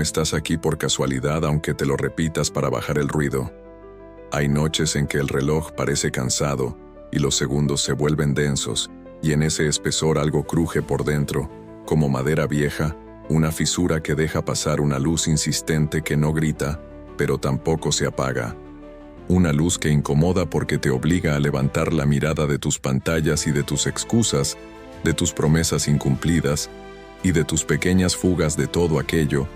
estás aquí por casualidad aunque te lo repitas para bajar el ruido. Hay noches en que el reloj parece cansado y los segundos se vuelven densos, y en ese espesor algo cruje por dentro, como madera vieja, una fisura que deja pasar una luz insistente que no grita, pero tampoco se apaga. Una luz que incomoda porque te obliga a levantar la mirada de tus pantallas y de tus excusas, de tus promesas incumplidas y de tus pequeñas fugas de todo aquello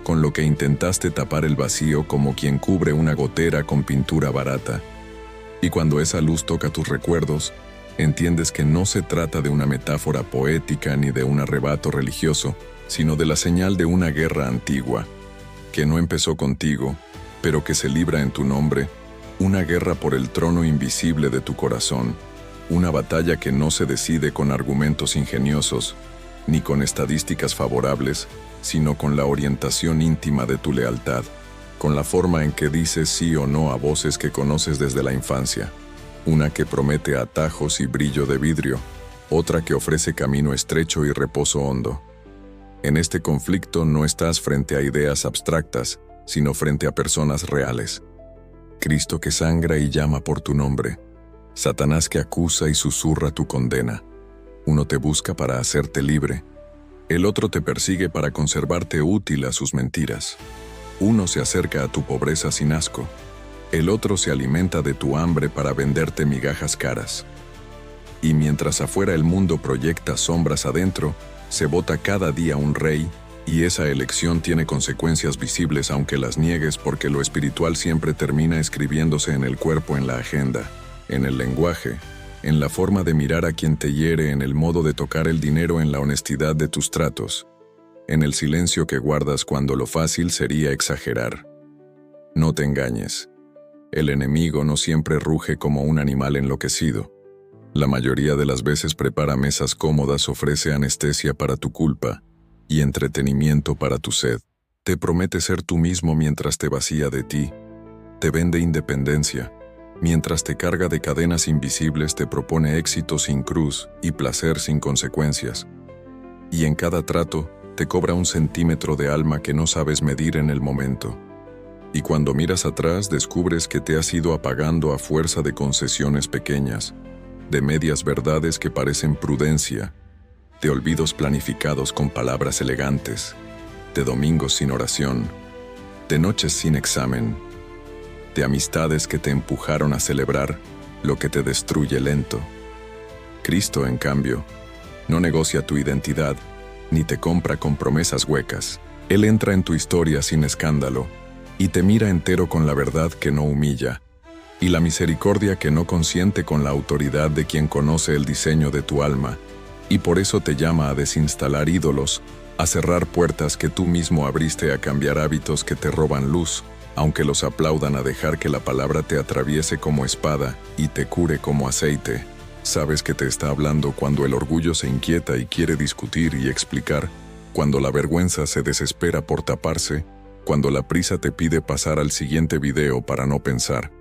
con lo que intentaste tapar el vacío como quien cubre una gotera con pintura barata. Y cuando esa luz toca tus recuerdos, entiendes que no se trata de una metáfora poética ni de un arrebato religioso, sino de la señal de una guerra antigua, que no empezó contigo, pero que se libra en tu nombre, una guerra por el trono invisible de tu corazón, una batalla que no se decide con argumentos ingeniosos, ni con estadísticas favorables, sino con la orientación íntima de tu lealtad, con la forma en que dices sí o no a voces que conoces desde la infancia, una que promete atajos y brillo de vidrio, otra que ofrece camino estrecho y reposo hondo. En este conflicto no estás frente a ideas abstractas, sino frente a personas reales. Cristo que sangra y llama por tu nombre, Satanás que acusa y susurra tu condena. Uno te busca para hacerte libre, el otro te persigue para conservarte útil a sus mentiras. Uno se acerca a tu pobreza sin asco, el otro se alimenta de tu hambre para venderte migajas caras. Y mientras afuera el mundo proyecta sombras adentro, se vota cada día un rey, y esa elección tiene consecuencias visibles aunque las niegues porque lo espiritual siempre termina escribiéndose en el cuerpo, en la agenda, en el lenguaje, en la forma de mirar a quien te hiere, en el modo de tocar el dinero, en la honestidad de tus tratos, en el silencio que guardas cuando lo fácil sería exagerar. No te engañes. El enemigo no siempre ruge como un animal enloquecido. La mayoría de las veces prepara mesas cómodas, ofrece anestesia para tu culpa y entretenimiento para tu sed. Te promete ser tú mismo mientras te vacía de ti. Te vende independencia. Mientras te carga de cadenas invisibles, te propone éxito sin cruz y placer sin consecuencias. Y en cada trato, te cobra un centímetro de alma que no sabes medir en el momento. Y cuando miras atrás, descubres que te has ido apagando a fuerza de concesiones pequeñas, de medias verdades que parecen prudencia, de olvidos planificados con palabras elegantes, de domingos sin oración, de noches sin examen, de amistades que te empujaron a celebrar lo que te destruye lento. Cristo, en cambio, no negocia tu identidad, ni te compra con promesas huecas. Él entra en tu historia sin escándalo, y te mira entero con la verdad que no humilla, y la misericordia que no consiente con la autoridad de quien conoce el diseño de tu alma, y por eso te llama a desinstalar ídolos, a cerrar puertas que tú mismo abriste, a cambiar hábitos que te roban luz, aunque los aplaudan, a dejar que la palabra te atraviese como espada y te cure como aceite. Sabes que te está hablando cuando el orgullo se inquieta y quiere discutir y explicar, cuando la vergüenza se desespera por taparse, cuando la prisa te pide pasar al siguiente video para no pensar.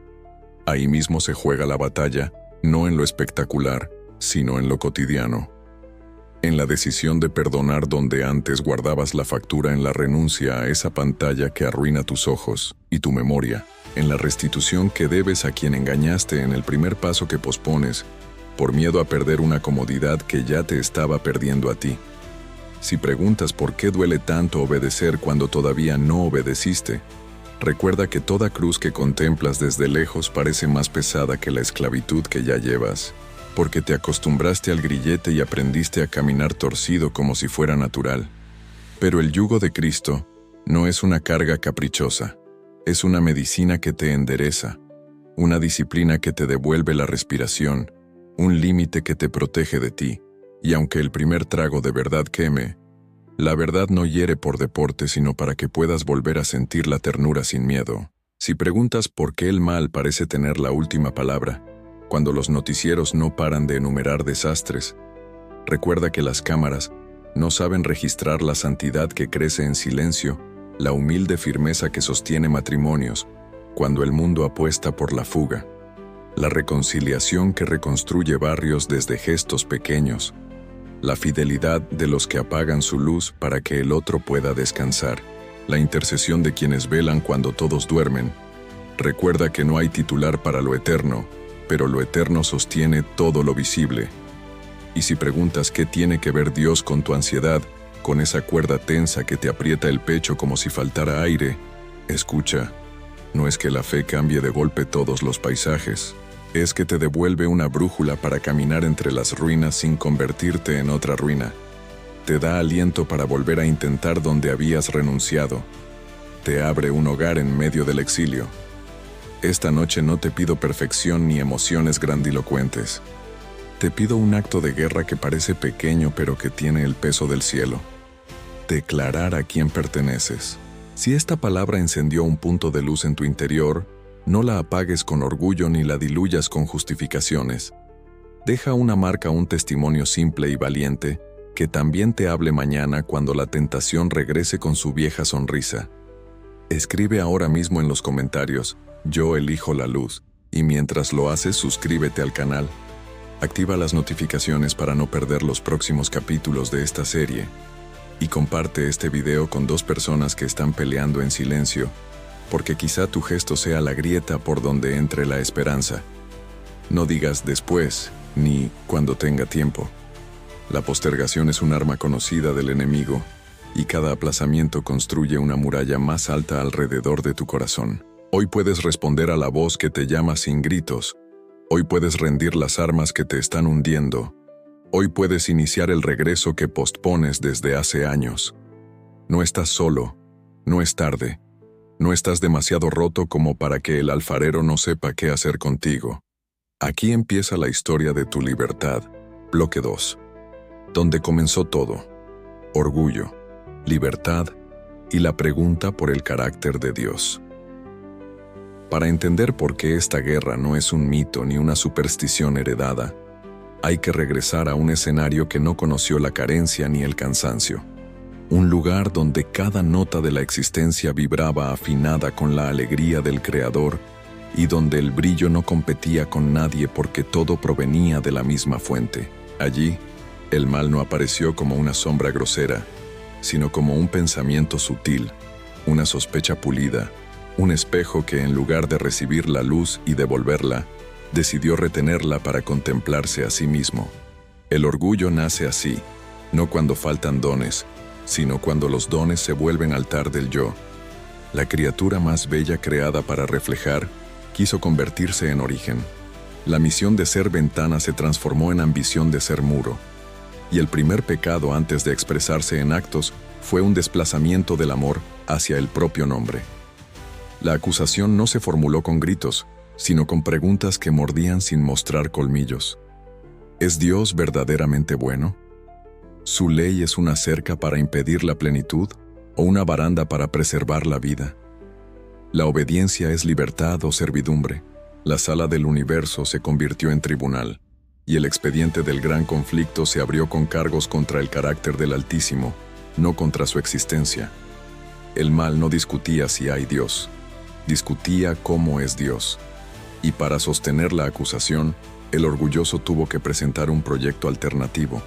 Ahí mismo se juega la batalla, no en lo espectacular, sino en lo cotidiano. En la decisión de perdonar donde antes guardabas la factura, en la renuncia a esa pantalla que arruina tus ojos y tu memoria, en la restitución que debes a quien engañaste, en el primer paso que pospones, por miedo a perder una comodidad que ya te estaba perdiendo a ti. Si preguntas por qué duele tanto obedecer cuando todavía no obedeciste, recuerda que toda cruz que contemplas desde lejos parece más pesada que la esclavitud que ya llevas, porque te acostumbraste al grillete y aprendiste a caminar torcido como si fuera natural. Pero el yugo de Cristo no es una carga caprichosa, es una medicina que te endereza, una disciplina que te devuelve la respiración, un límite que te protege de ti, y aunque el primer trago de verdad queme, la verdad no hiere por deporte, sino para que puedas volver a sentir la ternura sin miedo. Si preguntas por qué el mal parece tener la última palabra, cuando los noticieros no paran de enumerar desastres, recuerda que las cámaras no saben registrar la santidad que crece en silencio, la humilde firmeza que sostiene matrimonios, cuando el mundo apuesta por la fuga, la reconciliación que reconstruye barrios desde gestos pequeños, la fidelidad de los que apagan su luz para que el otro pueda descansar, la intercesión de quienes velan cuando todos duermen. Recuerda que no hay titular para lo eterno, pero lo eterno sostiene todo lo visible. Y si preguntas qué tiene que ver Dios con tu ansiedad, con esa cuerda tensa que te aprieta el pecho como si faltara aire, escucha, no es que la fe cambie de golpe todos los paisajes, es que te devuelve una brújula para caminar entre las ruinas sin convertirte en otra ruina. Te da aliento para volver a intentar donde habías renunciado. Te abre un hogar en medio del exilio. Esta noche no te pido perfección ni emociones grandilocuentes. Te pido un acto de guerra que parece pequeño pero que tiene el peso del cielo. Declarar a quién perteneces. Si esta palabra encendió un punto de luz en tu interior, no la apagues con orgullo ni la diluyas con justificaciones. Deja una marca, un testimonio simple y valiente, que también te hable mañana cuando la tentación regrese con su vieja sonrisa. Escribe ahora mismo en los comentarios, yo elijo la luz, y mientras lo haces suscríbete al canal. Activa las notificaciones para no perder los próximos capítulos de esta serie. Y comparte este video con 2 personas que están peleando en silencio, porque quizá tu gesto sea la grieta por donde entre la esperanza. No digas después, ni cuando tenga tiempo. La postergación es un arma conocida del enemigo, y cada aplazamiento construye una muralla más alta alrededor de tu corazón. Hoy puedes responder a la voz que te llama sin gritos. Hoy puedes rendir las armas que te están hundiendo. Hoy puedes iniciar el regreso que pospones desde hace años. No estás solo, no es tarde. No estás demasiado roto como para que el alfarero no sepa qué hacer contigo. Aquí empieza la historia de tu libertad, bloque 2. Donde comenzó todo. Orgullo, libertad y la pregunta por el carácter de Dios. Para entender por qué esta guerra no es un mito ni una superstición heredada, hay que regresar a un escenario que no conoció la carencia ni el cansancio. Un lugar donde cada nota de la existencia vibraba afinada con la alegría del Creador y donde el brillo no competía con nadie porque todo provenía de la misma fuente. Allí, el mal no apareció como una sombra grosera, sino como un pensamiento sutil, una sospecha pulida, un espejo que en lugar de recibir la luz y devolverla, decidió retenerla para contemplarse a sí mismo. El orgullo nace así, no cuando faltan dones, sino cuando los dones se vuelven altar del yo. La criatura más bella creada para reflejar, quiso convertirse en origen. La misión de ser ventana se transformó en ambición de ser muro. Y el primer pecado antes de expresarse en actos fue un desplazamiento del amor hacia el propio nombre. La acusación no se formuló con gritos, sino con preguntas que mordían sin mostrar colmillos. ¿Es Dios verdaderamente bueno? ¿Su ley es una cerca para impedir la plenitud o una baranda para preservar la vida? ¿La obediencia es libertad o servidumbre? La sala del universo se convirtió en tribunal, y el expediente del gran conflicto se abrió con cargos contra el carácter del Altísimo, no contra su existencia. El mal no discutía si hay Dios, discutía cómo es Dios. Y para sostener la acusación, el orgulloso tuvo que presentar un proyecto alternativo: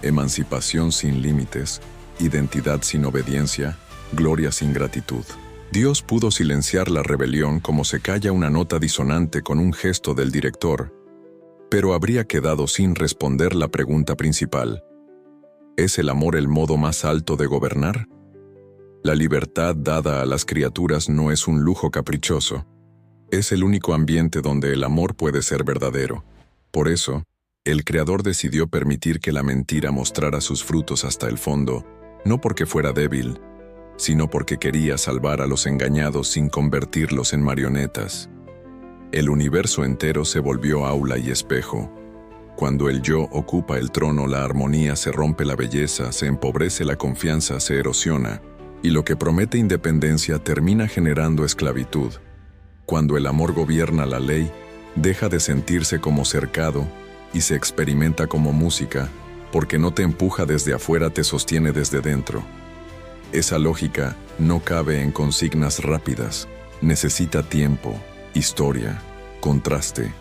emancipación sin límites, identidad sin obediencia, gloria sin gratitud. Dios pudo silenciar la rebelión como se calla una nota disonante con un gesto del director, pero habría quedado sin responder la pregunta principal: ¿es el amor el modo más alto de gobernar? La libertad dada a las criaturas no es un lujo caprichoso, es el único ambiente donde el amor puede ser verdadero. Por eso, el Creador decidió permitir que la mentira mostrara sus frutos hasta el fondo, no porque fuera débil, sino porque quería salvar a los engañados sin convertirlos en marionetas. El universo entero se volvió aula y espejo. Cuando el yo ocupa el trono, la armonía se rompe, la belleza se empobrece, la confianza se erosiona, y lo que promete independencia termina generando esclavitud. Cuando el amor gobierna la ley, deja de sentirse como cercado y se experimenta como música, porque no te empuja desde afuera, te sostiene desde dentro. Esa lógica no cabe en consignas rápidas, necesita tiempo, historia, contraste.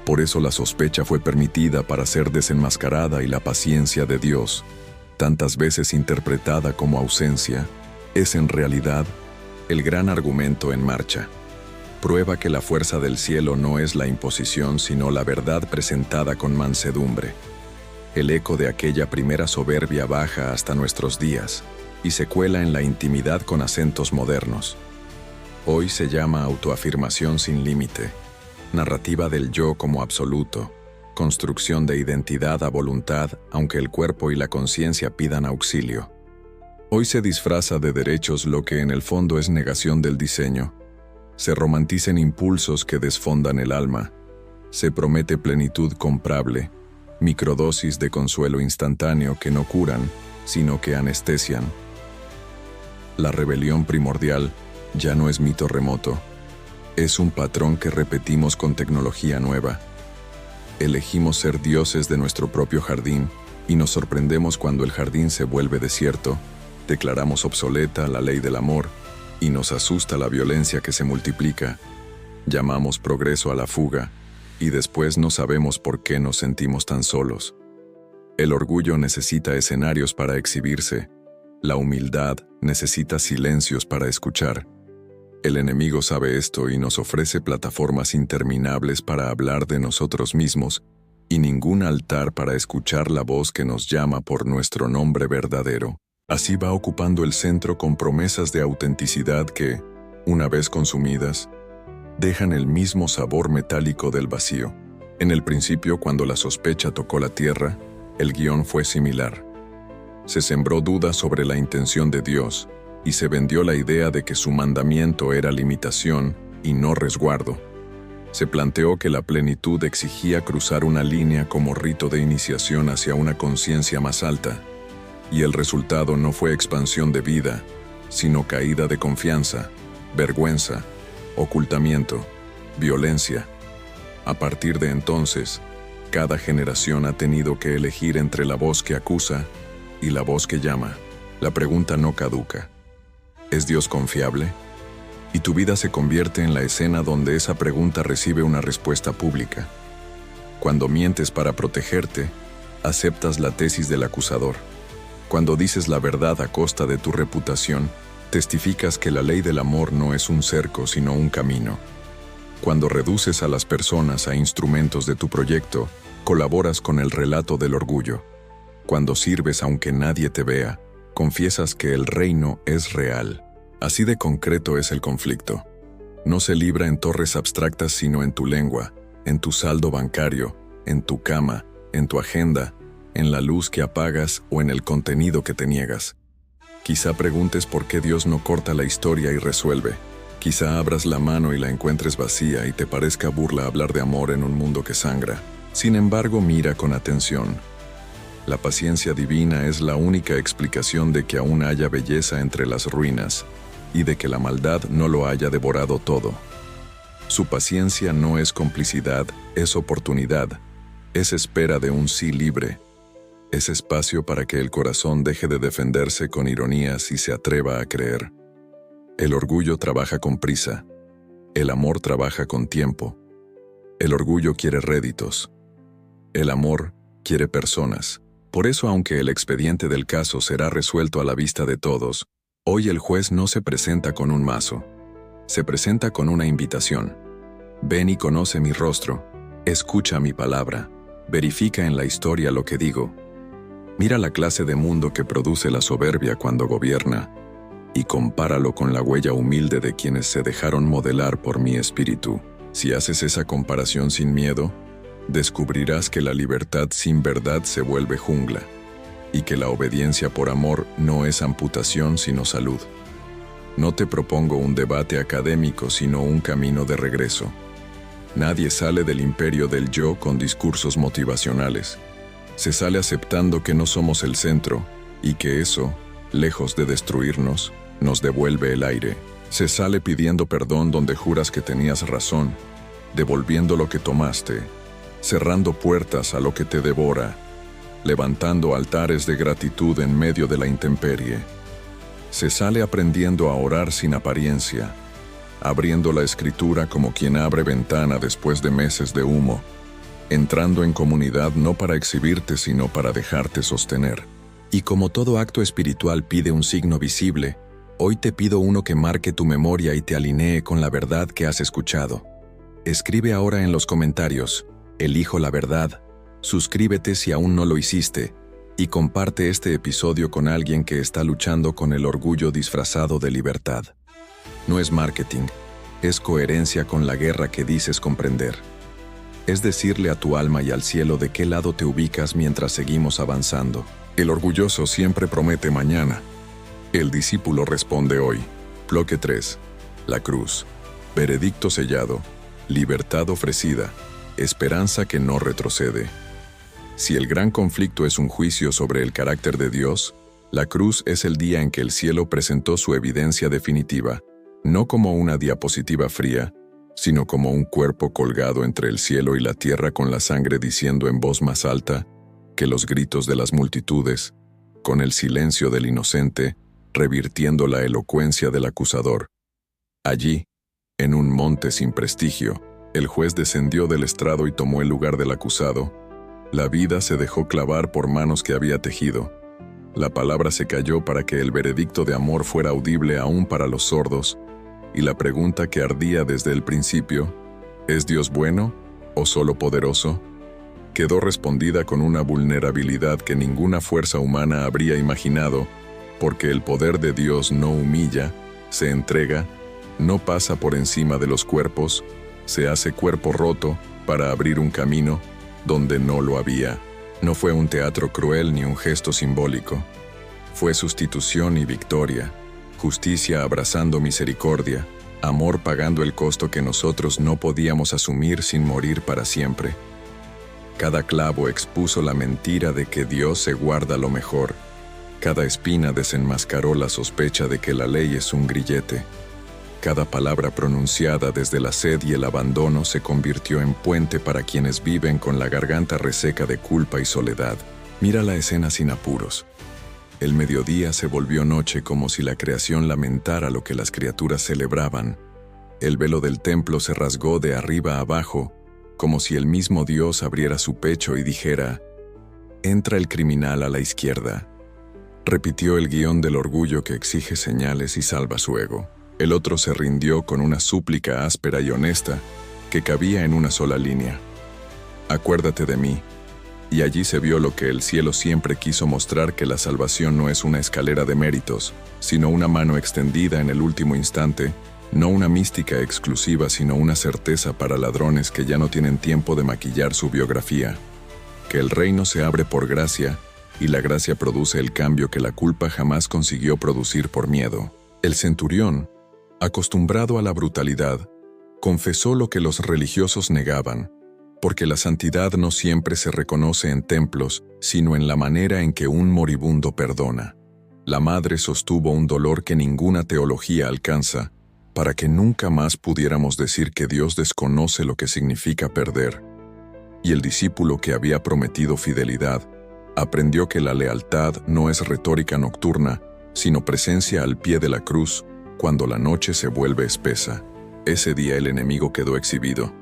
Por eso la sospecha fue permitida para ser desenmascarada y la paciencia de Dios, tantas veces interpretada como ausencia, es en realidad el gran argumento en marcha. Prueba que la fuerza del cielo no es la imposición, sino la verdad presentada con mansedumbre. El eco de aquella primera soberbia baja hasta nuestros días y se cuela en la intimidad con acentos modernos. Hoy se llama autoafirmación sin límite, narrativa del yo como absoluto, construcción de identidad a voluntad, aunque el cuerpo y la conciencia pidan auxilio. Hoy se disfraza de derechos lo que en el fondo es negación del diseño. Se romanticen impulsos que desfondan el alma. Se promete plenitud comprable, microdosis de consuelo instantáneo que no curan, sino que anestesian. La rebelión primordial ya no es mito remoto. Es un patrón que repetimos con tecnología nueva. Elegimos ser dioses de nuestro propio jardín y nos sorprendemos cuando el jardín se vuelve desierto. Declaramos obsoleta la ley del amor y nos asusta la violencia que se multiplica. Llamamos progreso a la fuga y después no sabemos por qué nos sentimos tan solos. El orgullo necesita escenarios para exhibirse. La humildad necesita silencios para escuchar. El enemigo sabe esto y nos ofrece plataformas interminables para hablar de nosotros mismos y ningún altar para escuchar la voz que nos llama por nuestro nombre verdadero. Así va ocupando el centro con promesas de autenticidad que, una vez consumidas, dejan el mismo sabor metálico del vacío. En el principio, cuando la sospecha tocó la tierra, el guión fue similar. Se sembró duda sobre la intención de Dios y se vendió la idea de que su mandamiento era limitación y no resguardo. Se planteó que la plenitud exigía cruzar una línea como rito de iniciación hacia una conciencia más alta, y el resultado no fue expansión de vida, sino caída de confianza, vergüenza, ocultamiento, violencia. A partir de entonces, cada generación ha tenido que elegir entre la voz que acusa y la voz que llama. La pregunta no caduca. ¿Es Dios confiable? Y tu vida se convierte en la escena donde esa pregunta recibe una respuesta pública. Cuando mientes para protegerte, aceptas la tesis del acusador. Cuando dices la verdad a costa de tu reputación, testificas que la ley del amor no es un cerco, sino un camino. Cuando reduces a las personas a instrumentos de tu proyecto, colaboras con el relato del orgullo. Cuando sirves aunque nadie te vea, confiesas que el reino es real. Así de concreto es el conflicto. No se libra en torres abstractas, sino en tu lengua, en tu saldo bancario, en tu cama, en tu agenda, en la luz que apagas o en el contenido que te niegas. Quizá preguntes por qué Dios no corta la historia y resuelve. Quizá abras la mano y la encuentres vacía y te parezca burla hablar de amor en un mundo que sangra. Sin embargo, mira con atención. La paciencia divina es la única explicación de que aún haya belleza entre las ruinas y de que la maldad no lo haya devorado todo. Su paciencia no es complicidad, es oportunidad, es espera de un sí libre. Es espacio para que el corazón deje de defenderse con ironías y se atreva a creer. El orgullo trabaja con prisa. El amor trabaja con tiempo. El orgullo quiere réditos. El amor quiere personas. Por eso, aunque el expediente del caso será resuelto a la vista de todos, hoy el juez no se presenta con un mazo. Se presenta con una invitación. Ven y conoce mi rostro. Escucha mi palabra. Verifica en la historia lo que digo. Mira la clase de mundo que produce la soberbia cuando gobierna y compáralo con la huella humilde de quienes se dejaron modelar por mi espíritu. Si haces esa comparación sin miedo, descubrirás que la libertad sin verdad se vuelve jungla y que la obediencia por amor no es amputación sino salud. No te propongo un debate académico sino un camino de regreso. Nadie sale del imperio del yo con discursos motivacionales. Se sale aceptando que no somos el centro y que eso, lejos de destruirnos, nos devuelve el aire. Se sale pidiendo perdón donde juras que tenías razón, devolviendo lo que tomaste, cerrando puertas a lo que te devora, levantando altares de gratitud en medio de la intemperie. Se sale aprendiendo a orar sin apariencia, abriendo la escritura como quien abre ventana después de meses de humo, entrando en comunidad no para exhibirte sino para dejarte sostener. Y como todo acto espiritual pide un signo visible, Hoy te pido uno que marque tu memoria y te alinee con la verdad que has escuchado. Escribe ahora en los comentarios, elijo la verdad, suscríbete si aún no lo hiciste, y comparte este episodio con alguien que está luchando con el orgullo disfrazado de libertad. No es marketing, es coherencia con la guerra que dices comprender. Es decirle a tu alma y al cielo de qué lado te ubicas mientras seguimos avanzando. El orgulloso siempre promete mañana. El discípulo responde hoy. Bloque 3. La cruz. Veredicto sellado. Libertad ofrecida. Esperanza que no retrocede. Si el gran conflicto es un juicio sobre el carácter de Dios, la cruz es el día en que el cielo presentó su evidencia definitiva, no como una diapositiva fría, sino como un cuerpo colgado entre el cielo y la tierra con la sangre diciendo en voz más alta que los gritos de las multitudes, con el silencio del inocente, revirtiendo la elocuencia del acusador. Allí, en un monte sin prestigio, el juez descendió del estrado y tomó el lugar del acusado. La vida se dejó clavar por manos que había tejido. La palabra se cayó para que el veredicto de amor fuera audible aún para los sordos, y la pregunta que ardía desde el principio, ¿es Dios bueno o solo poderoso?, quedó respondida con una vulnerabilidad que ninguna fuerza humana habría imaginado, porque el poder de Dios no humilla, se entrega, no pasa por encima de los cuerpos, se hace cuerpo roto para abrir un camino donde no lo había. No fue un teatro cruel ni un gesto simbólico. Fue sustitución y victoria, justicia abrazando misericordia, amor pagando el costo que nosotros no podíamos asumir sin morir para siempre. Cada clavo expuso la mentira de que Dios se guarda lo mejor. Cada espina desenmascaró la sospecha de que la ley es un grillete. Cada palabra pronunciada desde la sed y el abandono se convirtió en puente para quienes viven con la garganta reseca de culpa y soledad. Mira la escena sin apuros. El mediodía se volvió noche como si la creación lamentara lo que las criaturas celebraban. El velo del templo se rasgó de arriba a abajo, como si el mismo Dios abriera su pecho y dijera, «Entra el criminal a la izquierda». Repitió el guión del orgullo que exige señales y salva su ego. El otro se rindió con una súplica áspera y honesta que cabía en una sola línea. «Acuérdate de mí». Y allí se vio lo que el cielo siempre quiso mostrar, que la salvación no es una escalera de méritos, sino una mano extendida en el último instante, no una mística exclusiva, sino una certeza para ladrones que ya no tienen tiempo de maquillar su biografía. Que el reino se abre por gracia, y la gracia produce el cambio que la culpa jamás consiguió producir por miedo. El centurión, acostumbrado a la brutalidad, confesó lo que los religiosos negaban, porque la santidad no siempre se reconoce en templos, sino en la manera en que un moribundo perdona. La madre sostuvo un dolor que ninguna teología alcanza, para que nunca más pudiéramos decir que Dios desconoce lo que significa perder. Y el discípulo que había prometido fidelidad, aprendió que la lealtad no es retórica nocturna, sino presencia al pie de la cruz, cuando la noche se vuelve espesa. Ese día el enemigo quedó exhibido.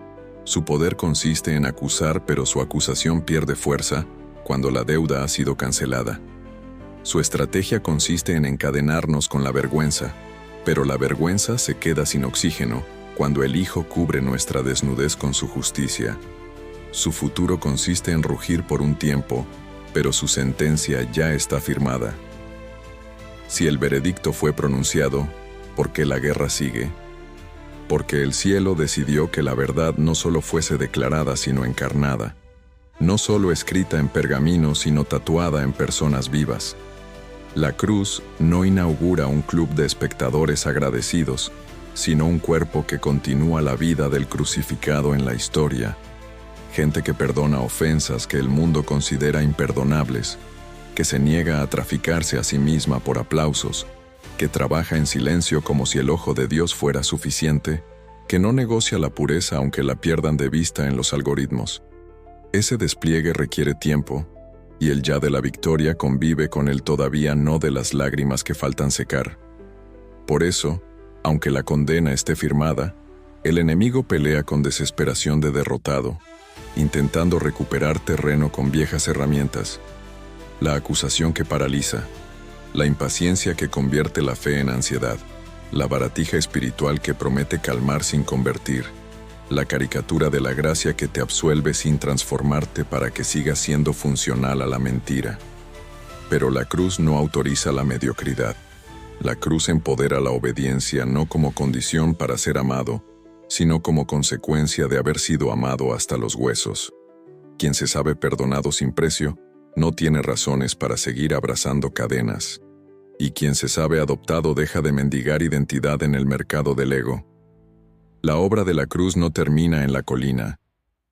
Su poder consiste en acusar, pero su acusación pierde fuerza cuando la deuda ha sido cancelada. Su estrategia consiste en encadenarnos con la vergüenza, pero la vergüenza se queda sin oxígeno cuando el Hijo cubre nuestra desnudez con su justicia. Su futuro consiste en rugir por un tiempo, pero su sentencia ya está firmada. Si el veredicto fue pronunciado, ¿por qué la guerra sigue? Porque el cielo decidió que la verdad no solo fuese declarada, sino encarnada. No solo escrita en pergamino, sino tatuada en personas vivas. La cruz no inaugura un club de espectadores agradecidos, sino un cuerpo que continúa la vida del crucificado en la historia. Gente que perdona ofensas que el mundo considera imperdonables, que se niega a traficarse a sí misma por aplausos, que trabaja en silencio como si el ojo de Dios fuera suficiente, que no negocia la pureza aunque la pierdan de vista en los algoritmos. Ese despliegue requiere tiempo, y el ya de la victoria convive con el todavía no de las lágrimas que faltan secar. Por eso, aunque la condena esté firmada, el enemigo pelea con desesperación de derrotado, intentando recuperar terreno con viejas herramientas. La acusación que paraliza, la impaciencia que convierte la fe en ansiedad, la baratija espiritual que promete calmar sin convertir, la caricatura de la gracia que te absuelve sin transformarte para que sigas siendo funcional a la mentira. Pero la cruz no autoriza la mediocridad. La cruz empodera la obediencia no como condición para ser amado, sino como consecuencia de haber sido amado hasta los huesos. Quien se sabe perdonado sin precio, no tiene razones para seguir abrazando cadenas. Y quien se sabe adoptado deja de mendigar identidad en el mercado del ego. La obra de la cruz no termina en la colina.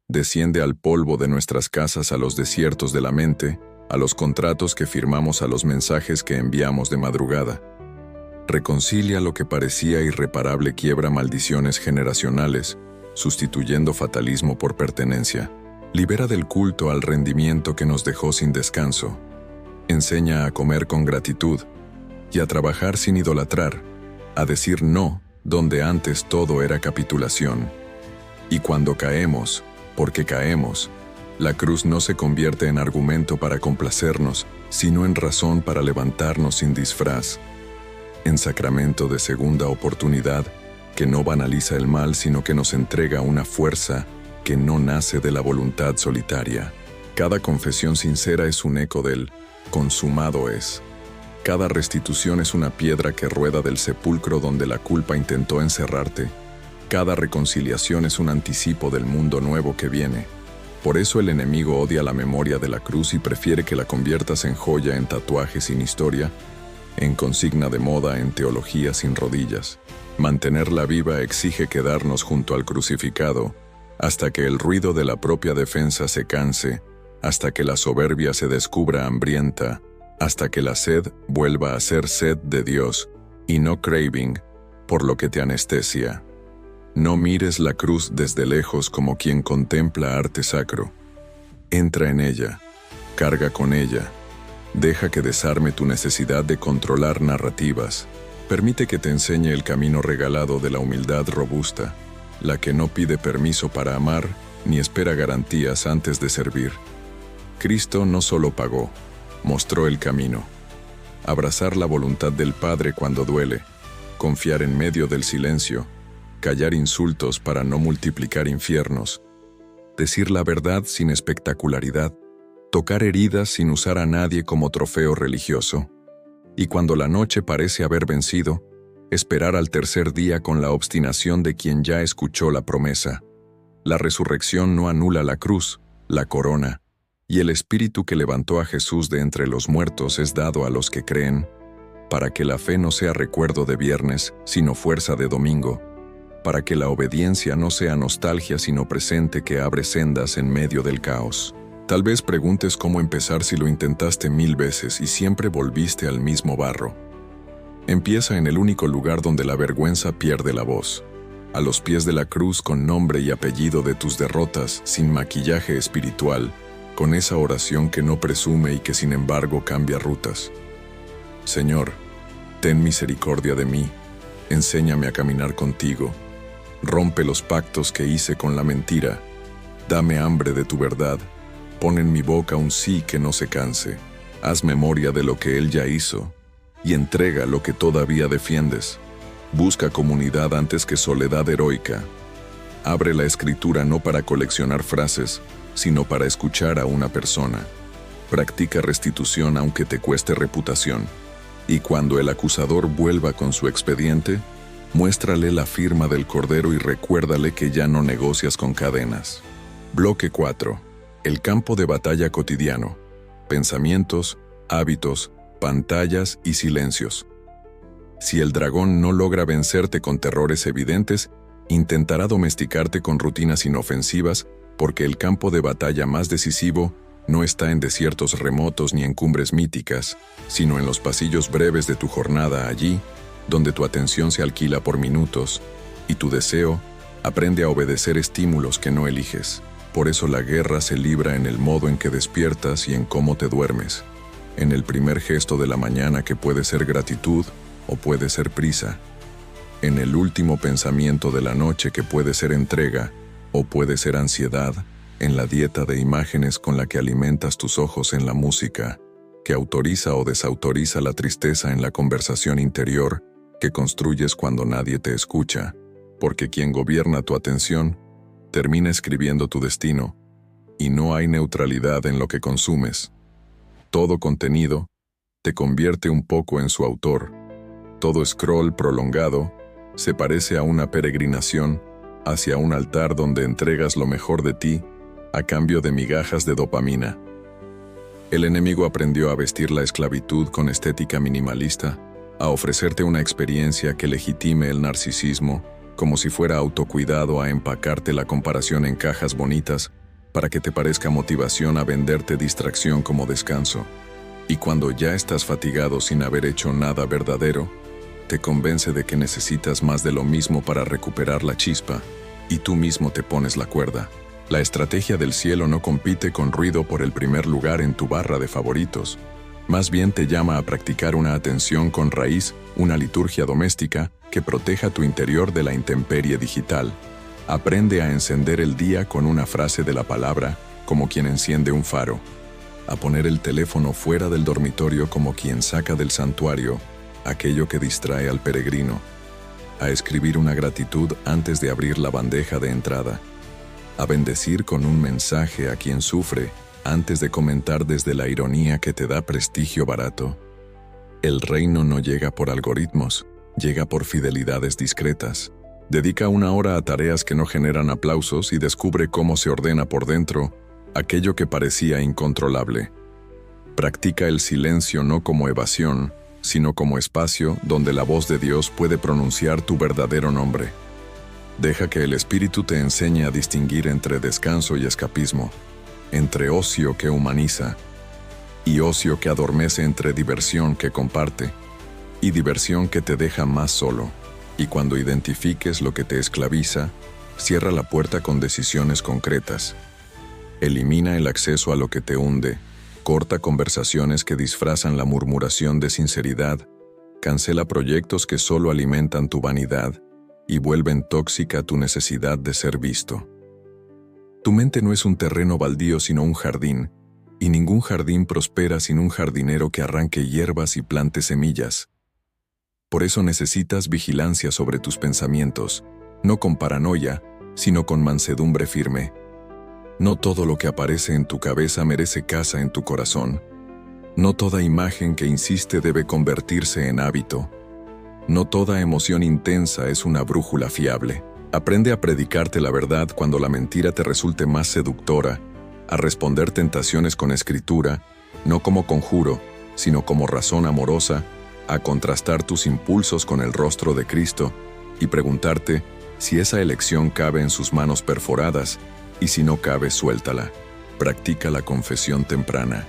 Desciende al polvo de nuestras casas, a los desiertos de la mente, a los contratos que firmamos, a los mensajes que enviamos de madrugada. Reconcilia lo que parecía irreparable, quiebra maldiciones generacionales, sustituyendo fatalismo por pertenencia. Libera del culto al rendimiento que nos dejó sin descanso. Enseña a comer con gratitud y a trabajar sin idolatrar, a decir no donde antes todo era capitulación. Y cuando caemos, porque caemos, la cruz no se convierte en argumento para complacernos, sino en razón para levantarnos sin disfraz, en sacramento de segunda oportunidad que no banaliza el mal, sino que nos entrega una fuerza que no nace de la voluntad solitaria. Cada confesión sincera es un eco del consumado es. Cada restitución es una piedra que rueda del sepulcro donde la culpa intentó encerrarte. Cada reconciliación es un anticipo del mundo nuevo que viene. Por eso el enemigo odia la memoria de la cruz y prefiere que la conviertas en joya, en tatuaje sin historia, en consigna de moda, en teología sin rodillas. Mantenerla viva exige quedarnos junto al crucificado, hasta que el ruido de la propia defensa se canse, hasta que la soberbia se descubra hambrienta, hasta que la sed vuelva a ser sed de Dios, y no craving, por lo que te anestesia. No mires la cruz desde lejos como quien contempla arte sacro. Entra en ella, carga con ella, deja que desarme tu necesidad de controlar narrativas. Permite que te enseñe el camino regalado de la humildad robusta, la que no pide permiso para amar ni espera garantías antes de servir. Cristo no solo pagó, mostró el camino. Abrazar la voluntad del Padre cuando duele, confiar en medio del silencio, callar insultos para no multiplicar infiernos, decir la verdad sin espectacularidad, tocar heridas sin usar a nadie como trofeo religioso, y cuando la noche parece haber vencido, esperar al tercer día con la obstinación de quien ya escuchó la promesa. La resurrección no anula la cruz, la corona, y el espíritu que levantó a Jesús de entre los muertos es dado a los que creen, para que la fe no sea recuerdo de viernes, sino fuerza de domingo, para que la obediencia no sea nostalgia, sino presente que abre sendas en medio del caos. Tal vez preguntes cómo empezar si lo intentaste 1000 veces y siempre volviste al mismo barro. Empieza en el único lugar donde la vergüenza pierde la voz, a los pies de la cruz, con nombre y apellido de tus derrotas, sin maquillaje espiritual, con esa oración que no presume y que sin embargo cambia rutas. Señor, ten misericordia de mí, enséñame a caminar contigo, rompe los pactos que hice con la mentira, dame hambre de tu verdad, pon en mi boca un sí que no se canse, haz memoria de lo que Él ya hizo, y entrega lo que todavía defiendes. Busca comunidad antes que soledad heroica. Abre la escritura no para coleccionar frases, sino para escuchar a una persona. Practica restitución aunque te cueste reputación. Y cuando el acusador vuelva con su expediente, muéstrale la firma del Cordero y recuérdale que ya no negocias con cadenas. Bloque 4. El campo de batalla cotidiano. Pensamientos, hábitos, pantallas y silencios. Si el dragón no logra vencerte con terrores evidentes, intentará domesticarte con rutinas inofensivas, porque el campo de batalla más decisivo no está en desiertos remotos ni en cumbres míticas, sino en los pasillos breves de tu jornada, allí, donde tu atención se alquila por minutos, y tu deseo aprende a obedecer estímulos que no eliges. Por eso la guerra se libra en el modo en que despiertas y en cómo te duermes, en el primer gesto de la mañana, que puede ser gratitud o puede ser prisa, en el último pensamiento de la noche, que puede ser entrega o puede ser ansiedad, en la dieta de imágenes con la que alimentas tus ojos en la música, que autoriza o desautoriza la tristeza en la conversación interior que construyes cuando nadie te escucha, porque quien gobierna tu atención termina escribiendo tu destino, y no hay neutralidad en lo que consumes. Todo contenido te convierte un poco en su autor. Todo scroll prolongado se parece a una peregrinación hacia un altar donde entregas lo mejor de ti a cambio de migajas de dopamina. El enemigo aprendió a vestir la esclavitud con estética minimalista, a ofrecerte una experiencia que legitime el narcisismo, como si fuera autocuidado, a empacarte la comparación en cajas bonitas para que te parezca motivación, a venderte distracción como descanso. Y cuando ya estás fatigado sin haber hecho nada verdadero, te convence de que necesitas más de lo mismo para recuperar la chispa, y tú mismo te pones la cuerda. La estrategia del cielo no compite con ruido por el primer lugar en tu barra de favoritos. Más bien te llama a practicar una atención con raíz, una liturgia doméstica que proteja tu interior de la intemperie digital. Aprende a encender el día con una frase de la palabra, como quien enciende un faro. A poner el teléfono fuera del dormitorio como quien saca del santuario aquello que distrae al peregrino. A escribir una gratitud antes de abrir la bandeja de entrada. A bendecir con un mensaje a quien sufre antes de comentar desde la ironía que te da prestigio barato. El reino no llega por algoritmos, llega por fidelidades discretas. Dedica una hora a tareas que no generan aplausos y descubre cómo se ordena por dentro aquello que parecía incontrolable. Practica el silencio no como evasión, sino como espacio donde la voz de Dios puede pronunciar tu verdadero nombre. Deja que el Espíritu te enseñe a distinguir entre descanso y escapismo, entre ocio que humaniza y ocio que adormece, entre diversión que comparte y diversión que te deja más solo. Y cuando identifiques lo que te esclaviza, cierra la puerta con decisiones concretas. Elimina el acceso a lo que te hunde, corta conversaciones que disfrazan la murmuración de sinceridad, cancela proyectos que solo alimentan tu vanidad y vuelven tóxica tu necesidad de ser visto. Tu mente no es un terreno baldío sino un jardín, y ningún jardín prospera sin un jardinero que arranque hierbas y plante semillas. Por eso necesitas vigilancia sobre tus pensamientos, no con paranoia, sino con mansedumbre firme. No todo lo que aparece en tu cabeza merece casa en tu corazón. No toda imagen que insiste debe convertirse en hábito. No toda emoción intensa es una brújula fiable. Aprende a predicarte la verdad cuando la mentira te resulte más seductora, a responder tentaciones con escritura, no como conjuro, sino como razón amorosa, a contrastar tus impulsos con el rostro de Cristo y preguntarte si esa elección cabe en sus manos perforadas, y si no cabe, suéltala. Practica la confesión temprana.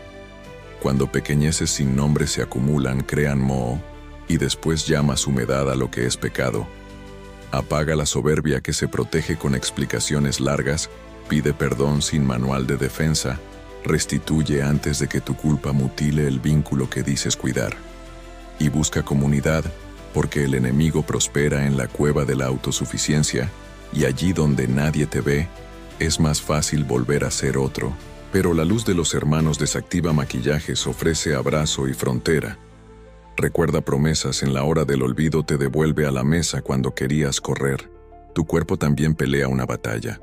Cuando pequeñeces sin nombre se acumulan, crean moho, y después llamas humedad a lo que es pecado. Apaga la soberbia que se protege con explicaciones largas, pide perdón sin manual de defensa, restituye antes de que tu culpa mutile el vínculo que dices cuidar. Y busca comunidad, porque el enemigo prospera en la cueva de la autosuficiencia, y allí donde nadie te ve, es más fácil volver a ser otro. Pero la luz de los hermanos desactiva maquillajes, ofrece abrazo y frontera. Recuerda promesas, en la hora del olvido te devuelve a la mesa cuando querías correr. Tu cuerpo también pelea una batalla.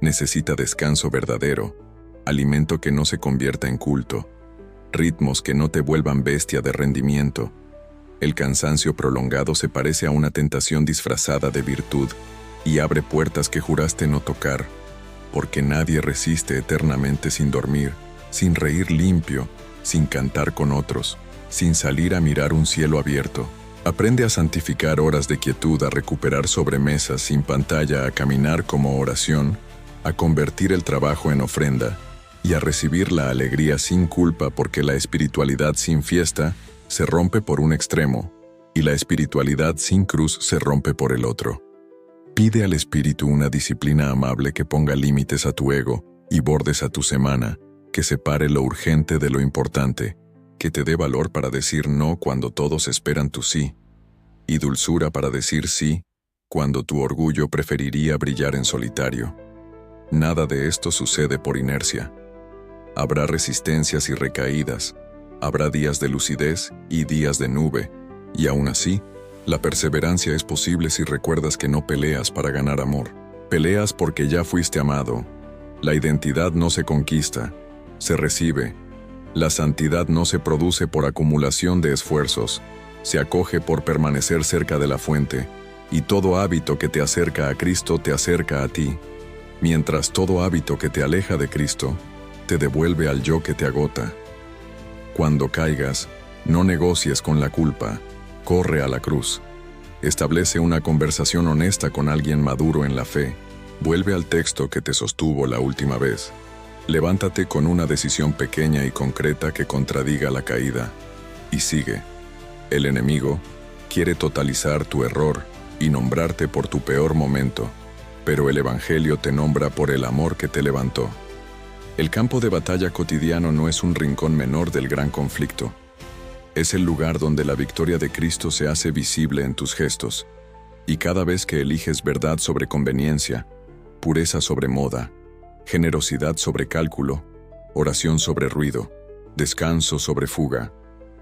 Necesita descanso verdadero, alimento que no se convierta en culto, ritmos que no te vuelvan bestia de rendimiento. El cansancio prolongado se parece a una tentación disfrazada de virtud y abre puertas que juraste no tocar, porque nadie resiste eternamente sin dormir, sin reír limpio, sin cantar con otros, sin salir a mirar un cielo abierto. Aprende a santificar horas de quietud, a recuperar sobremesas sin pantalla, a caminar como oración, a convertir el trabajo en ofrenda y a recibir la alegría sin culpa, porque la espiritualidad sin fiesta se rompe por un extremo y la espiritualidad sin cruz se rompe por el otro. Pide al Espíritu una disciplina amable que ponga límites a tu ego y bordes a tu semana, que separe lo urgente de lo importante, que te dé valor para decir no cuando todos esperan tu sí, y dulzura para decir sí cuando tu orgullo preferiría brillar en solitario. Nada de esto sucede por inercia. Habrá resistencias y recaídas, Habrá días de lucidez y días de nube, y aún así, la perseverancia es posible si recuerdas que no peleas para ganar amor. Peleas porque ya fuiste amado. La identidad no se conquista, se recibe. La santidad no se produce por acumulación de esfuerzos, se acoge por permanecer cerca de la fuente, y todo hábito que te acerca a Cristo te acerca a ti, mientras todo hábito que te aleja de Cristo te devuelve al yo que te agota. Cuando caigas, no negocies con la culpa, corre a la cruz. Establece una conversación honesta con alguien maduro en la fe. Vuelve al texto que te sostuvo la última vez. Levántate con una decisión pequeña y concreta que contradiga la caída. Y sigue. El enemigo quiere totalizar tu error y nombrarte por tu peor momento, pero el Evangelio te nombra por el amor que te levantó. El campo de batalla cotidiano no es un rincón menor del gran conflicto. Es el lugar donde la victoria de Cristo se hace visible en tus gestos. Y cada vez que eliges verdad sobre conveniencia, pureza sobre moda, generosidad sobre cálculo, oración sobre ruido, descanso sobre fuga,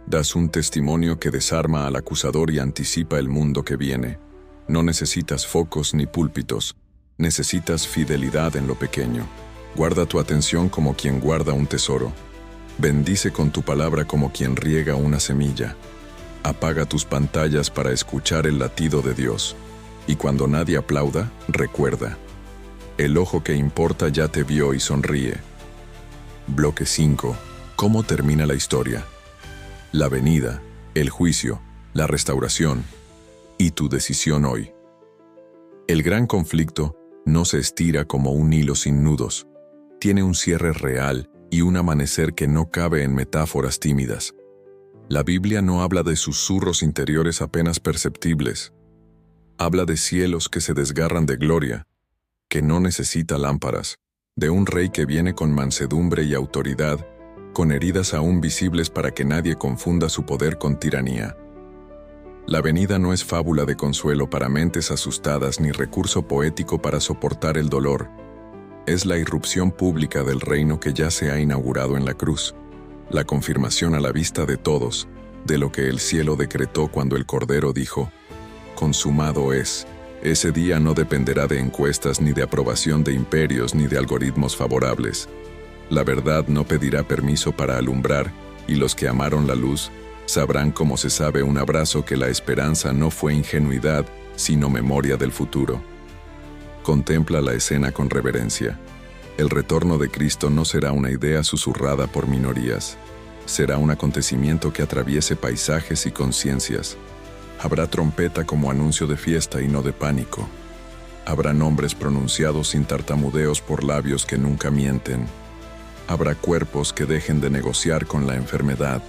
das un testimonio que desarma al acusador y anticipa el mundo que viene. No necesitas focos ni púlpitos, necesitas fidelidad en lo pequeño. Guarda tu atención como quien guarda un tesoro. Bendice con tu palabra como quien riega una semilla. Apaga tus pantallas para escuchar el latido de Dios. Y cuando nadie aplauda, recuerda. El ojo que importa ya te vio y sonríe. Bloque 5. ¿Cómo termina la historia? La venida, el juicio, la restauración y tu decisión hoy. El gran conflicto no se estira como un hilo sin nudos. Tiene un cierre real y un amanecer que no cabe en metáforas tímidas. La Biblia no habla de susurros interiores apenas perceptibles. Habla de cielos que se desgarran de gloria, que no necesita lámparas, de un rey que viene con mansedumbre y autoridad, con heridas aún visibles para que nadie confunda su poder con tiranía. La venida no es fábula de consuelo para mentes asustadas ni recurso poético para soportar el dolor. Es la irrupción pública del reino que ya se ha inaugurado en la cruz, la confirmación a la vista de todos de lo que el cielo decretó cuando el Cordero dijo: consumado es. Ese día no dependerá de encuestas ni de aprobación de imperios ni de algoritmos favorables. La verdad no pedirá permiso para alumbrar, y los que amaron la luz sabrán como se sabe un abrazo que la esperanza no fue ingenuidad, sino memoria del futuro. Contempla la escena con reverencia. El retorno de Cristo no será una idea susurrada por minorías. Será un acontecimiento que atraviese paisajes y conciencias. Habrá trompeta como anuncio de fiesta y no de pánico. Habrá nombres pronunciados sin tartamudeos por labios que nunca mienten. Habrá cuerpos que dejen de negociar con la enfermedad.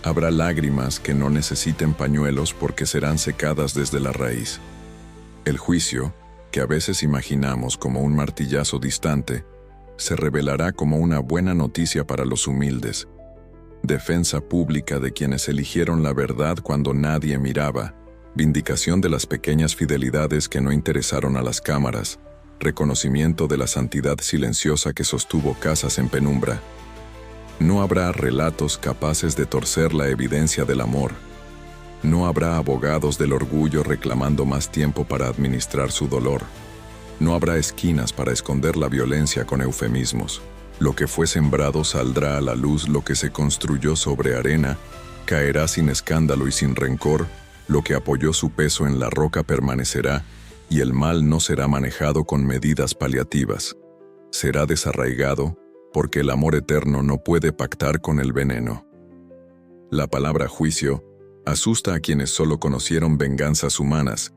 Habrá lágrimas que no necesiten pañuelos porque serán secadas desde la raíz. El juicio, que a veces imaginamos como un martillazo distante, se revelará como una buena noticia para los humildes. Defensa pública de quienes eligieron la verdad cuando nadie miraba, vindicación de las pequeñas fidelidades que no interesaron a las cámaras, reconocimiento de la santidad silenciosa que sostuvo casas en penumbra. No habrá relatos capaces de torcer la evidencia del amor. No habrá abogados del orgullo reclamando más tiempo para administrar su dolor. No habrá esquinas para esconder la violencia con eufemismos. Lo que fue sembrado saldrá a la luz, lo que se construyó sobre arena caerá sin escándalo y sin rencor, lo que apoyó su peso en la roca permanecerá, y el mal no será manejado con medidas paliativas. Será desarraigado, porque el amor eterno no puede pactar con el veneno. La palabra juicio asusta a quienes solo conocieron venganzas humanas,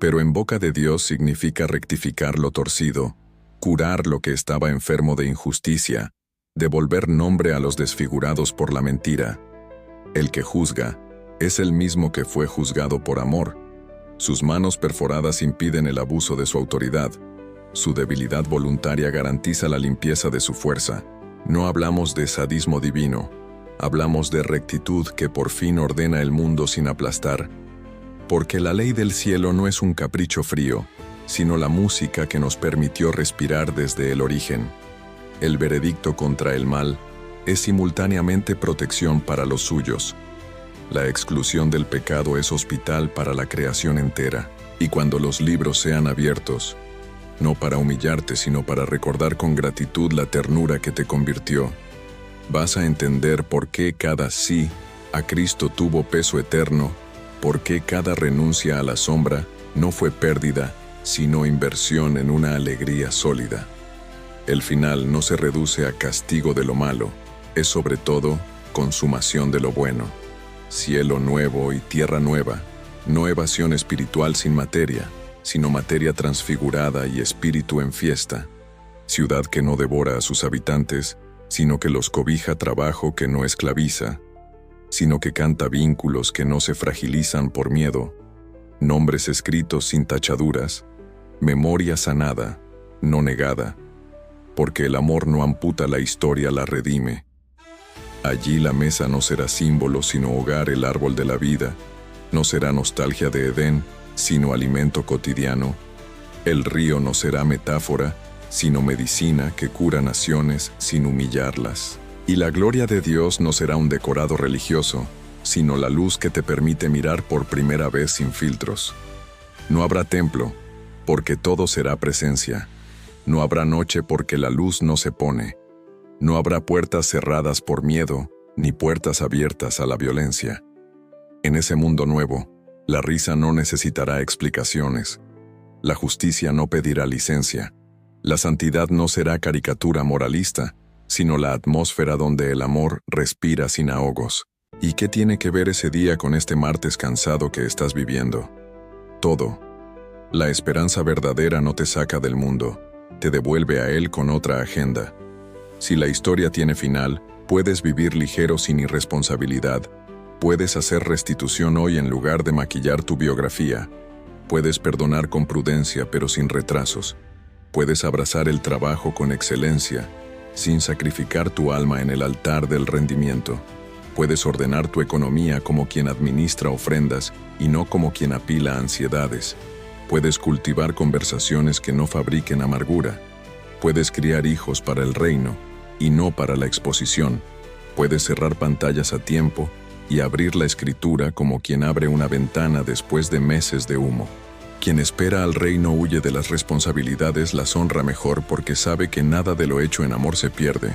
pero en boca de Dios significa rectificar lo torcido, curar lo que estaba enfermo de injusticia, devolver nombre a los desfigurados por la mentira. El que juzga es el mismo que fue juzgado por amor. Sus manos perforadas impiden el abuso de su autoridad. Su debilidad voluntaria garantiza la limpieza de su fuerza. No hablamos de sadismo divino, hablamos de rectitud que por fin ordena el mundo sin aplastar. Porque la ley del cielo no es un capricho frío, sino la música que nos permitió respirar desde el origen. El veredicto contra el mal es simultáneamente protección para los suyos. La exclusión del pecado es hospital para la creación entera. Y cuando los libros sean abiertos, no para humillarte, sino para recordar con gratitud la ternura que te convirtió, vas a entender por qué cada sí a Cristo tuvo peso eterno, por qué cada renuncia a la sombra no fue pérdida, sino inversión en una alegría sólida. El final no se reduce a castigo de lo malo, es sobre todo consumación de lo bueno. Cielo nuevo y tierra nueva, no evasión espiritual sin materia, sino materia transfigurada y espíritu en fiesta. Ciudad que no devora a sus habitantes, sino que los cobija trabajo que no esclaviza, sino que canta vínculos que no se fragilizan por miedo, nombres escritos sin tachaduras, memoria sanada, no negada, porque el amor no amputa la historia, la redime. Allí la mesa no será símbolo, sino hogar, el árbol de la vida, no será nostalgia de Edén, sino alimento cotidiano. El río no será metáfora, sino medicina que cura naciones sin humillarlas. Y la gloria de Dios no será un decorado religioso, sino la luz que te permite mirar por primera vez sin filtros. No habrá templo, porque todo será presencia. No habrá noche porque la luz no se pone. No habrá puertas cerradas por miedo, ni puertas abiertas a la violencia. En ese mundo nuevo, la risa no necesitará explicaciones. La justicia no pedirá licencia. La santidad no será caricatura moralista, sino la atmósfera donde el amor respira sin ahogos. ¿Y qué tiene que ver ese día con este martes cansado que estás viviendo? Todo. La esperanza verdadera no te saca del mundo, te devuelve a él con otra agenda. Si la historia tiene final, puedes vivir ligero sin irresponsabilidad. Puedes hacer restitución hoy en lugar de maquillar tu biografía. Puedes perdonar con prudencia pero sin retrasos. Puedes abrazar el trabajo con excelencia, sin sacrificar tu alma en el altar del rendimiento. Puedes ordenar tu economía como quien administra ofrendas y no como quien apila ansiedades. Puedes cultivar conversaciones que no fabriquen amargura. Puedes criar hijos para el reino y no para la exposición. Puedes cerrar pantallas a tiempo y abrir la escritura como quien abre una ventana después de meses de humo. Quien espera al reino huye de las responsabilidades, las honra mejor porque sabe que nada de lo hecho en amor se pierde.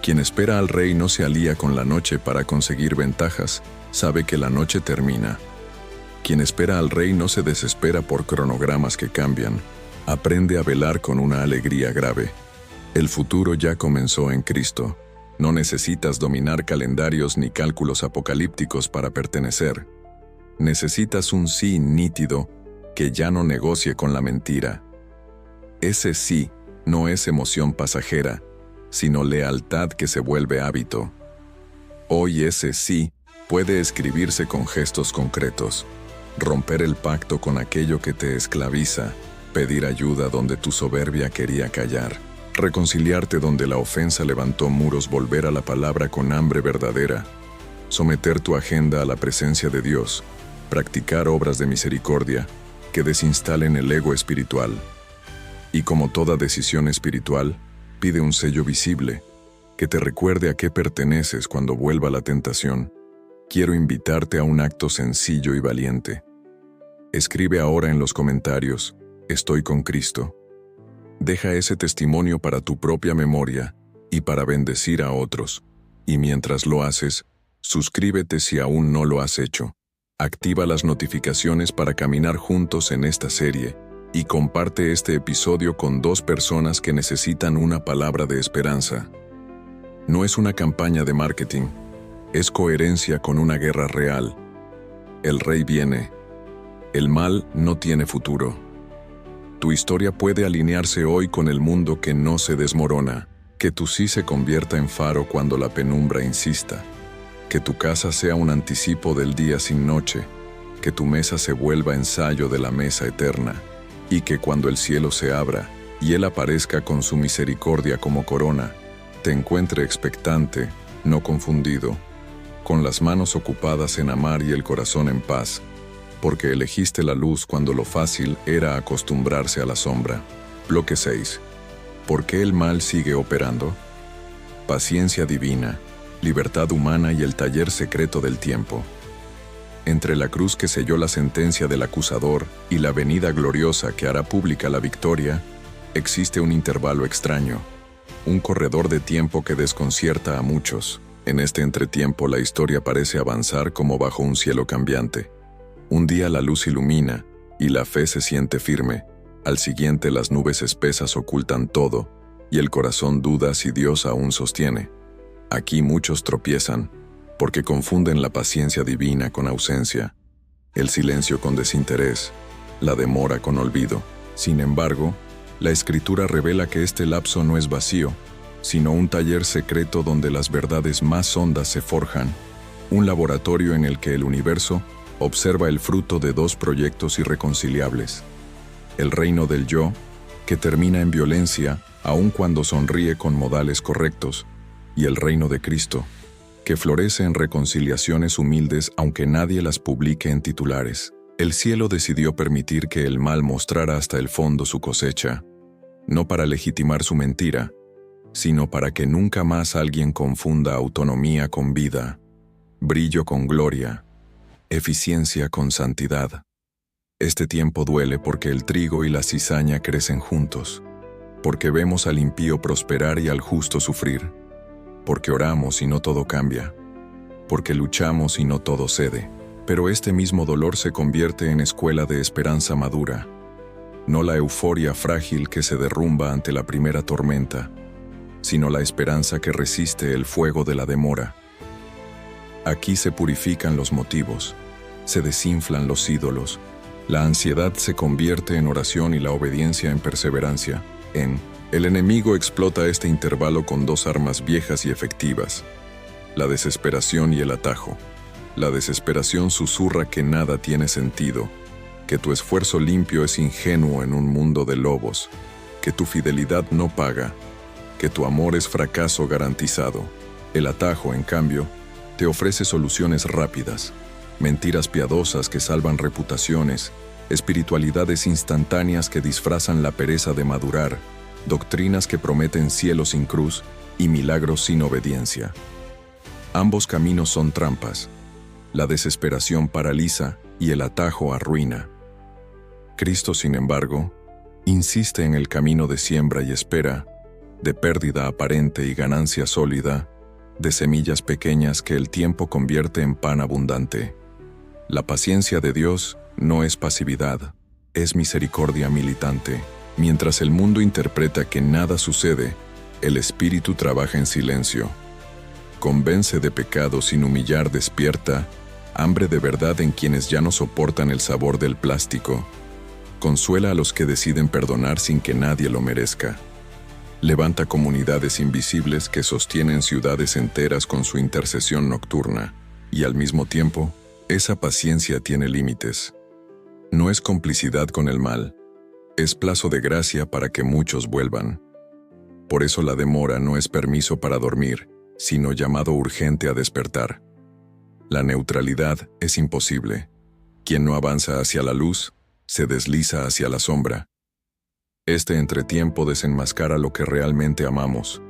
Quien espera al rey no se alía con la noche para conseguir ventajas, sabe que la noche termina. Quien espera al rey no se desespera por cronogramas que cambian, aprende a velar con una alegría grave. El futuro ya comenzó en Cristo. No necesitas dominar calendarios ni cálculos apocalípticos para pertenecer. Necesitas un sí nítido que ya no negocie con la mentira. Ese sí no es emoción pasajera, sino lealtad que se vuelve hábito. Hoy ese sí puede escribirse con gestos concretos. Romper el pacto con aquello que te esclaviza, pedir ayuda donde tu soberbia quería callar, reconciliarte donde la ofensa levantó muros, volver a la palabra con hambre verdadera, someter tu agenda a la presencia de Dios, practicar obras de misericordia que desinstalen el ego espiritual. Y como toda decisión espiritual, pide un sello visible, que te recuerde a qué perteneces cuando vuelva la tentación. Quiero invitarte a un acto sencillo y valiente. Escribe ahora en los comentarios, estoy con Cristo. Deja ese testimonio para tu propia memoria y para bendecir a otros. Y mientras lo haces, suscríbete si aún no lo has hecho. Activa las notificaciones para caminar juntos en esta serie y comparte este episodio con 2 personas que necesitan una palabra de esperanza. No es una campaña de marketing, es coherencia con una guerra real. El rey viene. El mal no tiene futuro. Tu historia puede alinearse hoy con el mundo que no se desmorona. Que tu sí se convierta en faro cuando la penumbra insista. Que tu casa sea un anticipo del día sin noche. Que tu mesa se vuelva ensayo de la mesa eterna. Y que cuando el cielo se abra y Él aparezca con su misericordia como corona, te encuentre expectante, no confundido, con las manos ocupadas en amar y el corazón en paz, porque elegiste la luz cuando lo fácil era acostumbrarse a la sombra. Bloque 6. ¿Por qué el mal sigue operando? paciencia divina, libertad humana y el taller secreto del tiempo. Entre la cruz que selló la sentencia del acusador y la venida gloriosa que hará pública la victoria, existe un intervalo extraño, un corredor de tiempo que desconcierta a muchos. En este entretiempo la historia parece avanzar como bajo un cielo cambiante. Un día la luz ilumina y la fe se siente firme, al siguiente las nubes espesas ocultan todo y el corazón duda si Dios aún sostiene. Aquí muchos tropiezan, porque confunden la paciencia divina con ausencia, el silencio con desinterés, la demora con olvido. Sin embargo, la Escritura revela que este lapso no es vacío, sino un taller secreto donde las verdades más hondas se forjan, un laboratorio en el que el universo observa el fruto de dos proyectos irreconciliables. El reino del yo, que termina en violencia aun cuando sonríe con modales correctos, y el reino de Cristo, que florece en reconciliaciones humildes aunque nadie las publique en titulares. El cielo decidió permitir que el mal mostrara hasta el fondo su cosecha, no para legitimar su mentira, sino para que nunca más alguien confunda autonomía con vida, brillo con gloria, eficiencia con santidad. Este tiempo duele porque el trigo y la cizaña crecen juntos, porque vemos al impío prosperar y al justo sufrir, porque oramos y no todo cambia, porque luchamos y no todo cede. Pero este mismo dolor se convierte en escuela de esperanza madura, no la euforia frágil que se derrumba ante la primera tormenta, sino la esperanza que resiste el fuego de la demora. Aquí se purifican los motivos, se desinflan los ídolos, la ansiedad se convierte en oración y la obediencia en perseverancia. El enemigo explota este intervalo con dos armas viejas y efectivas, la desesperación y el atajo. La desesperación susurra que nada tiene sentido, que tu esfuerzo limpio es ingenuo en un mundo de lobos, que tu fidelidad no paga, que tu amor es fracaso garantizado. El atajo, en cambio, te ofrece soluciones rápidas, mentiras piadosas que salvan reputaciones, espiritualidades instantáneas que disfrazan la pereza de madurar, doctrinas que prometen cielo sin cruz y milagros sin obediencia. Ambos caminos son trampas. La desesperación paraliza y el atajo arruina. Cristo, sin embargo, insiste en el camino de siembra y espera, de pérdida aparente y ganancia sólida, de semillas pequeñas que el tiempo convierte en pan abundante. La paciencia de Dios no es pasividad, es misericordia militante. Mientras el mundo interpreta que nada sucede, el Espíritu trabaja en silencio. Convence de pecado sin humillar, despierta hambre de verdad en quienes ya no soportan el sabor del plástico. Consuela a los que deciden perdonar sin que nadie lo merezca. Levanta comunidades invisibles que sostienen ciudades enteras con su intercesión nocturna, y al mismo tiempo, esa paciencia tiene límites. No es complicidad con el mal, es plazo de gracia para que muchos vuelvan. Por eso la demora no es permiso para dormir, sino llamado urgente a despertar. La neutralidad es imposible. Quien no avanza hacia la luz, se desliza hacia la sombra. Este entretiempo desenmascara lo que realmente amamos.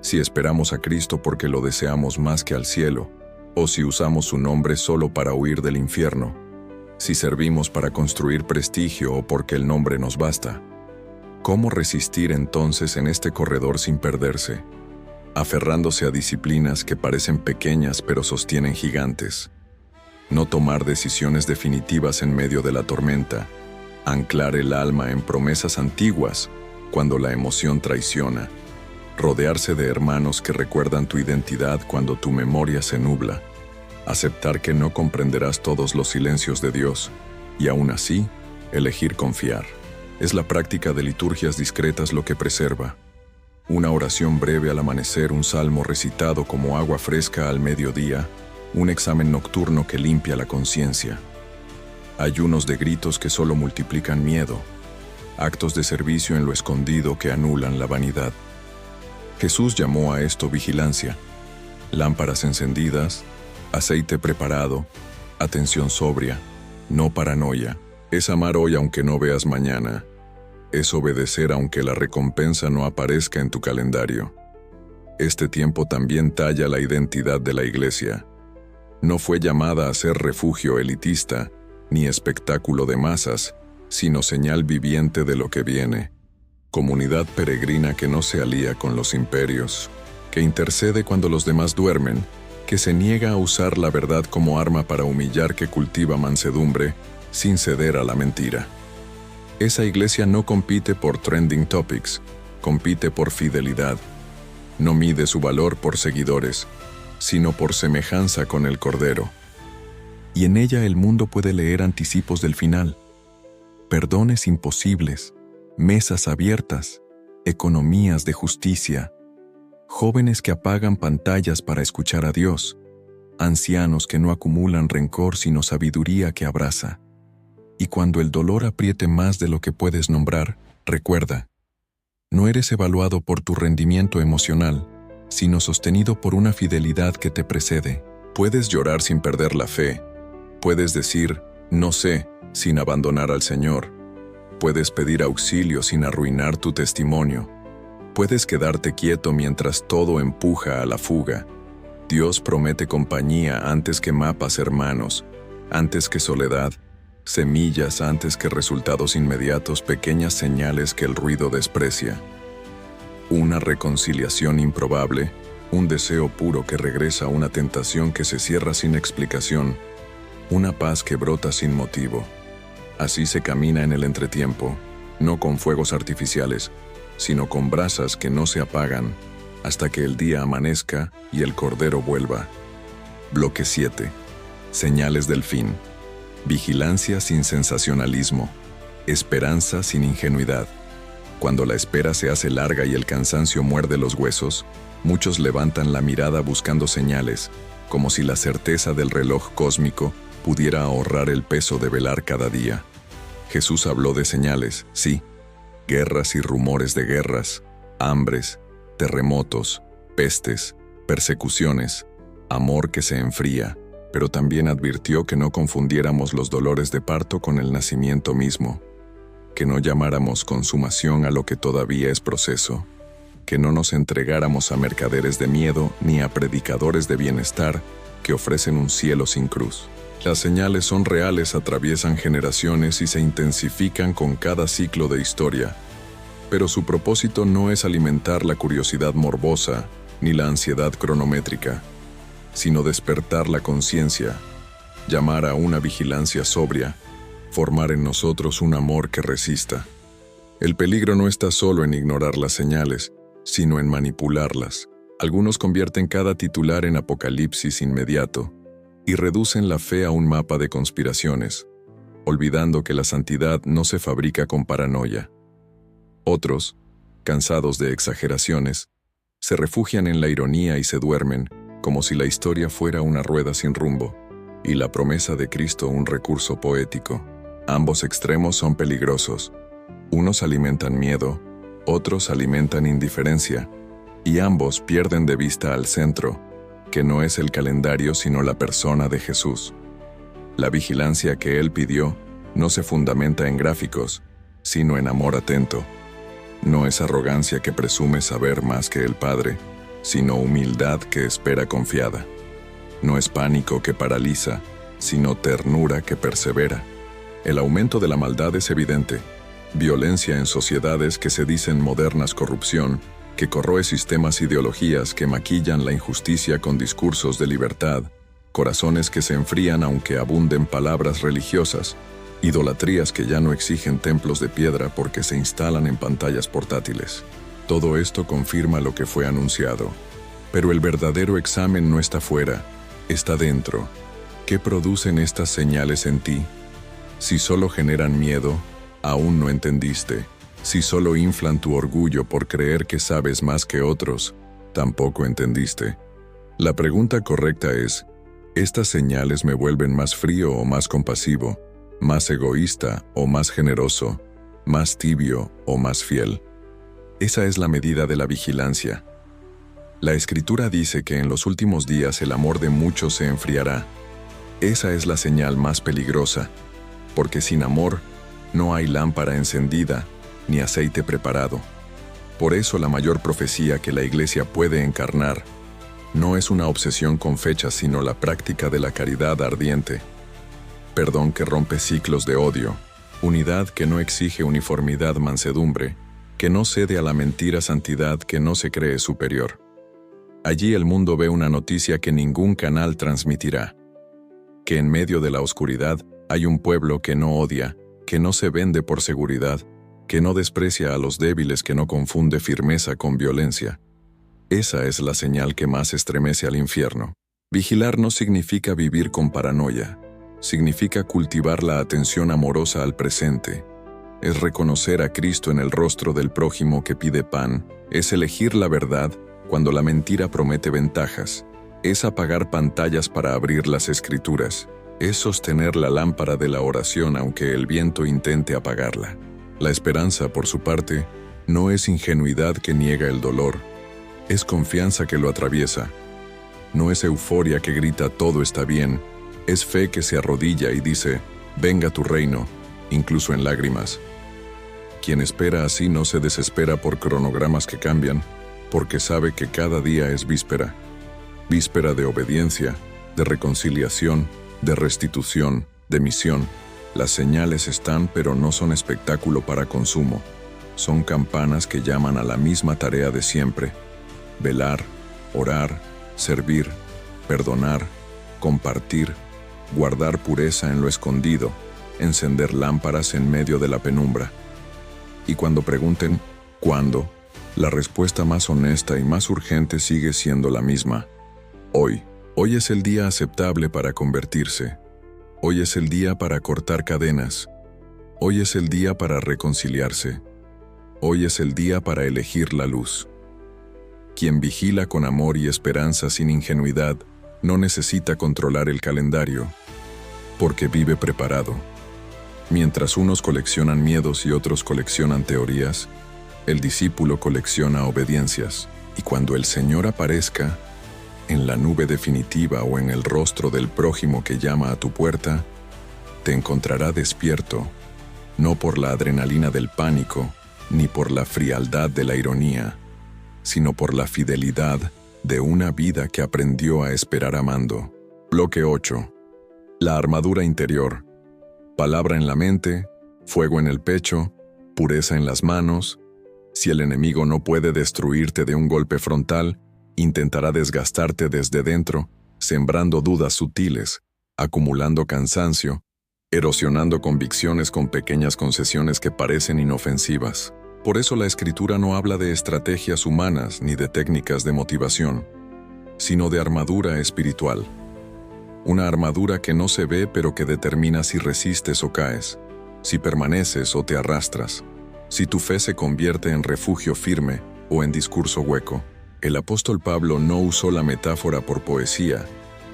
Si esperamos a Cristo porque lo deseamos más que al cielo, o si usamos su nombre solo para huir del infierno, si servimos para construir prestigio o porque el nombre nos basta. ¿Cómo resistir entonces en este corredor sin perderse, aferrándose a disciplinas que parecen pequeñas pero sostienen gigantes? No tomar decisiones definitivas en medio de la tormenta, anclar el alma en promesas antiguas cuando la emoción traiciona, rodearse de hermanos que recuerdan tu identidad cuando tu memoria se nubla, aceptar que no comprenderás todos los silencios de Dios y aún así, elegir confiar. Es la práctica de liturgias discretas lo que preserva. Una oración breve al amanecer, un salmo recitado como agua fresca al mediodía, un examen nocturno que limpia la conciencia. Ayunos de gritos que solo multiplican miedo, actos de servicio en lo escondido que anulan la vanidad. Jesús llamó a esto vigilancia, lámparas encendidas, aceite preparado, atención sobria, no paranoia. Es amar hoy aunque no veas mañana. Es obedecer aunque la recompensa no aparezca en tu calendario. este tiempo también talla la identidad de la Iglesia. No fue llamada a ser refugio elitista, ni espectáculo de masas, sino señal viviente de lo que viene. Comunidad peregrina que no se alía con los imperios, que intercede cuando los demás duermen, que se niega a usar la verdad como arma para humillar, que cultiva mansedumbre, sin ceder a la mentira. Esa iglesia no compite por trending topics, compite por fidelidad. No mide su valor por seguidores, sino por semejanza con el Cordero. Y en ella el mundo puede leer anticipos del final. Perdones imposibles, mesas abiertas, economías de justicia, jóvenes que apagan pantallas para escuchar a Dios, ancianos que no acumulan rencor sino sabiduría que abraza. Y cuando el dolor apriete más de lo que puedes nombrar, recuerda, no eres evaluado por tu rendimiento emocional, sino sostenido por una fidelidad que te precede. Puedes llorar sin perder la fe, puedes decir, no sé, sin abandonar al Señor. Puedes pedir auxilio sin arruinar tu testimonio. Puedes quedarte quieto mientras todo empuja a la fuga. Dios promete compañía antes que mapas hermanos, antes que soledad, semillas antes que resultados inmediatos, pequeñas señales que el ruido desprecia. Una reconciliación improbable, un deseo puro que regresa a una tentación que se cierra sin explicación, una paz que brota sin motivo. Así se camina en el entretiempo, no con fuegos artificiales, sino con brasas que no se apagan, hasta que el día amanezca y el Cordero vuelva. Bloque 7. Señales del fin. Vigilancia sin sensacionalismo. Esperanza sin ingenuidad. Cuando la espera se hace larga y el cansancio muerde los huesos, muchos levantan la mirada buscando señales, como si la certeza del reloj cósmico pudiera ahorrar el peso de velar cada día. Jesús habló de señales, sí, guerras y rumores de guerras, hambres, terremotos, pestes, persecuciones, amor que se enfría, pero también advirtió que no confundiéramos los dolores de parto con el nacimiento mismo, que no llamáramos consumación a lo que todavía es proceso, que no nos entregáramos a mercaderes de miedo ni a predicadores de bienestar que ofrecen un cielo sin cruz. Las señales son reales, atraviesan generaciones y se intensifican con cada ciclo de historia, pero su propósito no es alimentar la curiosidad morbosa ni la ansiedad cronométrica, sino despertar la conciencia, llamar a una vigilancia sobria, formar en nosotros un amor que resista. El peligro no está solo en ignorar las señales, sino en manipularlas. Algunos convierten cada titular en apocalipsis inmediato y reducen la fe a un mapa de conspiraciones, olvidando que la santidad no se fabrica con paranoia. Otros, cansados de exageraciones, se refugian en la ironía y se duermen, como si la historia fuera una rueda sin rumbo, y la promesa de Cristo un recurso poético. Ambos extremos son peligrosos. Unos alimentan miedo, otros alimentan indiferencia, y ambos pierden de vista al centro, que no es el calendario sino la persona de Jesús. La vigilancia que Él pidió no se fundamenta en gráficos, sino en amor atento. No es arrogancia que presume saber más que el Padre, sino humildad que espera confiada. No es pánico que paraliza, sino ternura que persevera. El aumento de la maldad es evidente. Violencia en sociedades que se dicen modernas, corrupción, que corroe sistemas, ideologías que maquillan la injusticia con discursos de libertad, corazones que se enfrían aunque abunden palabras religiosas, idolatrías que ya no exigen templos de piedra porque se instalan en pantallas portátiles. Todo esto confirma lo que fue anunciado. Pero el verdadero examen no está fuera, está dentro. ¿Qué producen estas señales en ti? Si solo generan miedo, aún no entendiste. Si solo inflan tu orgullo por creer que sabes más que otros, tampoco entendiste. La pregunta correcta es, ¿estas señales me vuelven más frío o más compasivo, más egoísta o más generoso, más tibio o más fiel? Esa es la medida de la vigilancia. La Escritura dice que en los últimos días el amor de muchos se enfriará. Esa es la señal más peligrosa, porque sin amor no hay lámpara encendida ni aceite preparado. Por eso la mayor profecía que la Iglesia puede encarnar no es una obsesión con fechas, sino la práctica de la caridad ardiente. Perdón que rompe ciclos de odio, unidad que no exige uniformidad, mansedumbre, que no cede a la mentira, santidad que no se cree superior. Allí el mundo ve una noticia que ningún canal transmitirá: que en medio de la oscuridad hay un pueblo que no odia, que no se vende por seguridad, que no desprecia a los débiles, que no confunde firmeza con violencia. Esa es la señal que más estremece al infierno. Vigilar no significa vivir con paranoia, significa cultivar la atención amorosa al presente. Es reconocer a Cristo en el rostro del prójimo que pide pan, es elegir la verdad cuando la mentira promete ventajas, es apagar pantallas para abrir las Escrituras, es sostener la lámpara de la oración aunque el viento intente apagarla. La esperanza, por su parte, no es ingenuidad que niega el dolor, es confianza que lo atraviesa. No es euforia que grita todo está bien, es fe que se arrodilla y dice, venga tu reino, incluso en lágrimas. Quien espera así no se desespera por cronogramas que cambian, porque sabe que cada día es víspera. Víspera de obediencia, de reconciliación, de restitución, de misión. Las señales están, pero no son espectáculo para consumo. Son campanas que llaman a la misma tarea de siempre: velar, orar, servir, perdonar, compartir, guardar pureza en lo escondido, encender lámparas en medio de la penumbra. Y cuando pregunten ¿cuándo?, la respuesta más honesta y más urgente sigue siendo la misma: hoy. Hoy es el día aceptable para convertirse. Hoy es el día para cortar cadenas. Hoy es el día para reconciliarse. Hoy es el día para elegir la luz. Quien vigila con amor y esperanza sin ingenuidad no necesita controlar el calendario, porque vive preparado. Mientras unos coleccionan miedos y otros coleccionan teorías, el discípulo colecciona obediencias, y cuando el Señor aparezca, en la nube definitiva o en el rostro del prójimo que llama a tu puerta, te encontrará despierto, no por la adrenalina del pánico, ni por la frialdad de la ironía, sino por la fidelidad de una vida que aprendió a esperar amando. Bloque 8. La armadura interior. Palabra en la mente, fuego en el pecho, pureza en las manos. Si el enemigo no puede destruirte de un golpe frontal, intentará desgastarte desde dentro, sembrando dudas sutiles, acumulando cansancio, erosionando convicciones con pequeñas concesiones que parecen inofensivas. Por eso la Escritura no habla de estrategias humanas ni de técnicas de motivación, sino de armadura espiritual. Una armadura que no se ve pero que determina si resistes o caes, si permaneces o te arrastras, si tu fe se convierte en refugio firme o en discurso hueco. El apóstol Pablo no usó la metáfora por poesía,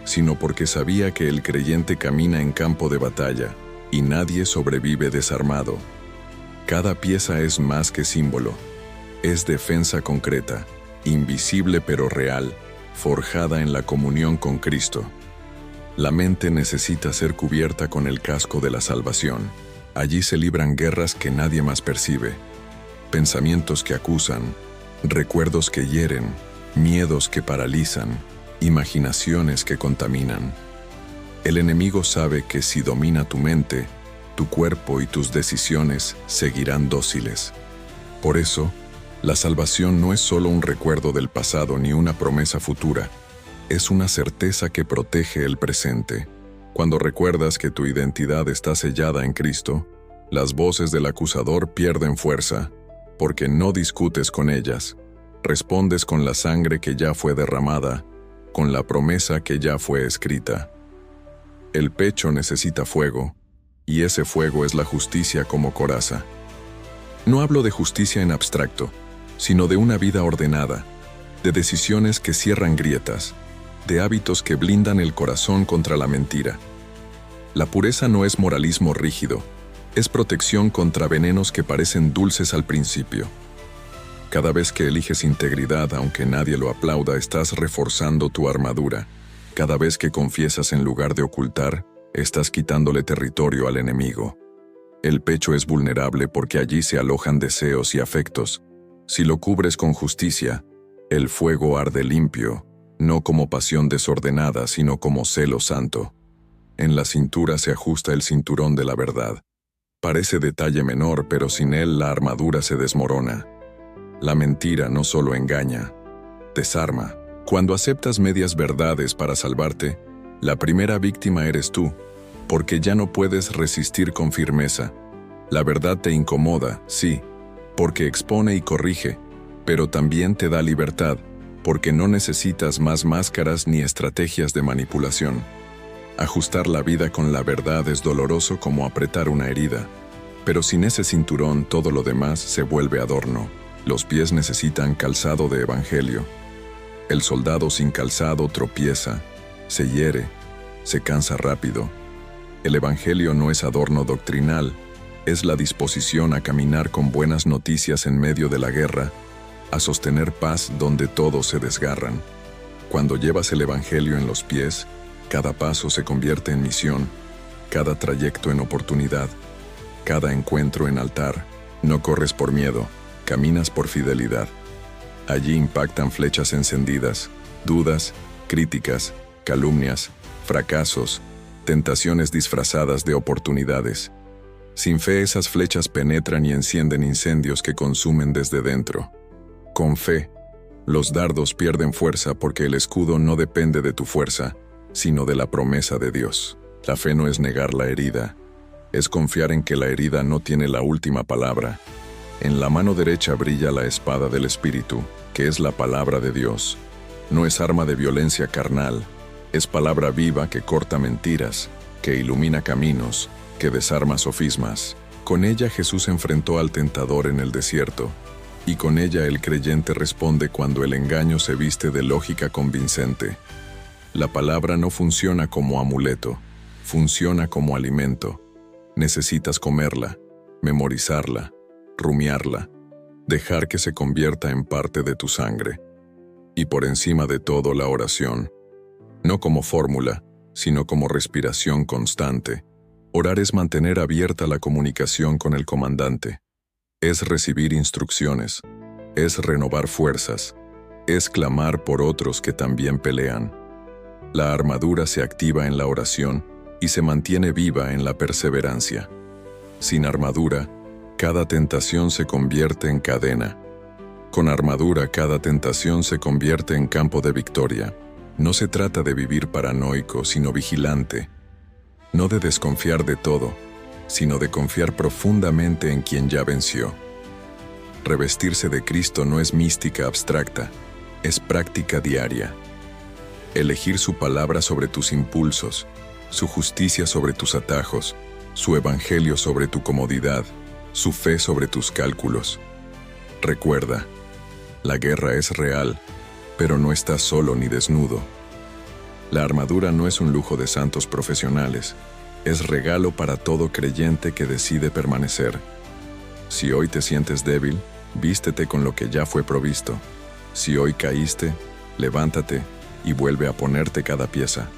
sino porque sabía que el creyente camina en campo de batalla y nadie sobrevive desarmado. Cada pieza es más que símbolo, es defensa concreta, invisible pero real, forjada en la comunión con Cristo. La mente necesita ser cubierta con el casco de la salvación. Allí se libran guerras que nadie más percibe, pensamientos que acusan, recuerdos que hieren, miedos que paralizan, imaginaciones que contaminan. El enemigo sabe que si domina tu mente, tu cuerpo y tus decisiones seguirán dóciles. Por eso, la salvación no es solo un recuerdo del pasado ni una promesa futura, es una certeza que protege el presente. Cuando recuerdas que tu identidad está sellada en Cristo, las voces del acusador pierden fuerza, porque no discutes con ellas, respondes con la sangre que ya fue derramada, con la promesa que ya fue escrita. El pecho necesita fuego, y ese fuego es la justicia como coraza. No hablo de justicia en abstracto, sino de una vida ordenada, de decisiones que cierran grietas, de hábitos que blindan el corazón contra la mentira. La pureza no es moralismo rígido, es protección contra venenos que parecen dulces al principio. Cada vez que eliges integridad, aunque nadie lo aplauda, estás reforzando tu armadura. Cada vez que confiesas en lugar de ocultar, estás quitándole territorio al enemigo. El pecho es vulnerable porque allí se alojan deseos y afectos, Si lo cubres con justicia, el fuego arde limpio, no como pasión desordenada, sino como celo santo. En la cintura se ajusta el cinturón de la verdad. Parece detalle menor, pero sin él la armadura se desmorona. La mentira no solo engaña, desarma. Cuando aceptas medias verdades para salvarte, la primera víctima eres tú, porque ya no puedes resistir con firmeza. La verdad te incomoda, sí, porque expone y corrige, pero también te da libertad, porque no necesitas más máscaras ni estrategias de manipulación. Ajustar la vida con la verdad es doloroso como apretar una herida, pero sin ese cinturón todo lo demás se vuelve adorno. Los pies necesitan calzado de evangelio. El soldado sin calzado tropieza, se hiere, se cansa rápido. El evangelio no es adorno doctrinal, es la disposición a caminar con buenas noticias en medio de la guerra, a sostener paz donde todos se desgarran. Cuando llevas el evangelio en los pies, cada paso se convierte en misión, cada trayecto en oportunidad, cada encuentro en altar. No corres por miedo, caminas por fidelidad. Allí impactan flechas encendidas, dudas, críticas, calumnias, fracasos, tentaciones disfrazadas de oportunidades. Sin fe esas flechas penetran y encienden incendios que consumen desde dentro. Con fe, los dardos pierden fuerza porque el escudo no depende de tu fuerza, sino de la promesa de Dios. La fe no es negar la herida, es confiar en que la herida no tiene la última palabra. En la mano derecha brilla la espada del Espíritu, que es la palabra de Dios. No es arma de violencia carnal, es palabra viva que corta mentiras, que ilumina caminos, que desarma sofismas. Con ella Jesús enfrentó al tentador en el desierto, y con ella el creyente responde cuando el engaño se viste de lógica convincente. La palabra no funciona como amuleto, funciona como alimento. Necesitas comerla, memorizarla, rumiarla, dejar que se convierta en parte de tu sangre. Y por encima de todo la oración, no como fórmula, sino como respiración constante. Orar es mantener abierta la comunicación con el comandante. Es recibir instrucciones, es renovar fuerzas, es clamar por otros que también pelean. La armadura se activa en la oración y se mantiene viva en la perseverancia. Sin armadura, cada tentación se convierte en cadena. Con armadura, cada tentación se convierte en campo de victoria. No se trata de vivir paranoico, sino vigilante. No de desconfiar de todo, sino de confiar profundamente en quien ya venció. Revestirse de Cristo no es mística abstracta, es práctica diaria. Elegir su palabra sobre tus impulsos, su justicia sobre tus atajos, su evangelio sobre tu comodidad, su fe sobre tus cálculos. Recuerda, la guerra es real, pero no estás solo ni desnudo. La armadura no es un lujo de santos profesionales, es regalo para todo creyente que decide permanecer. Si hoy te sientes débil, vístete con lo que ya fue provisto. Si hoy caíste, levántate y vuelve a ponerte cada pieza.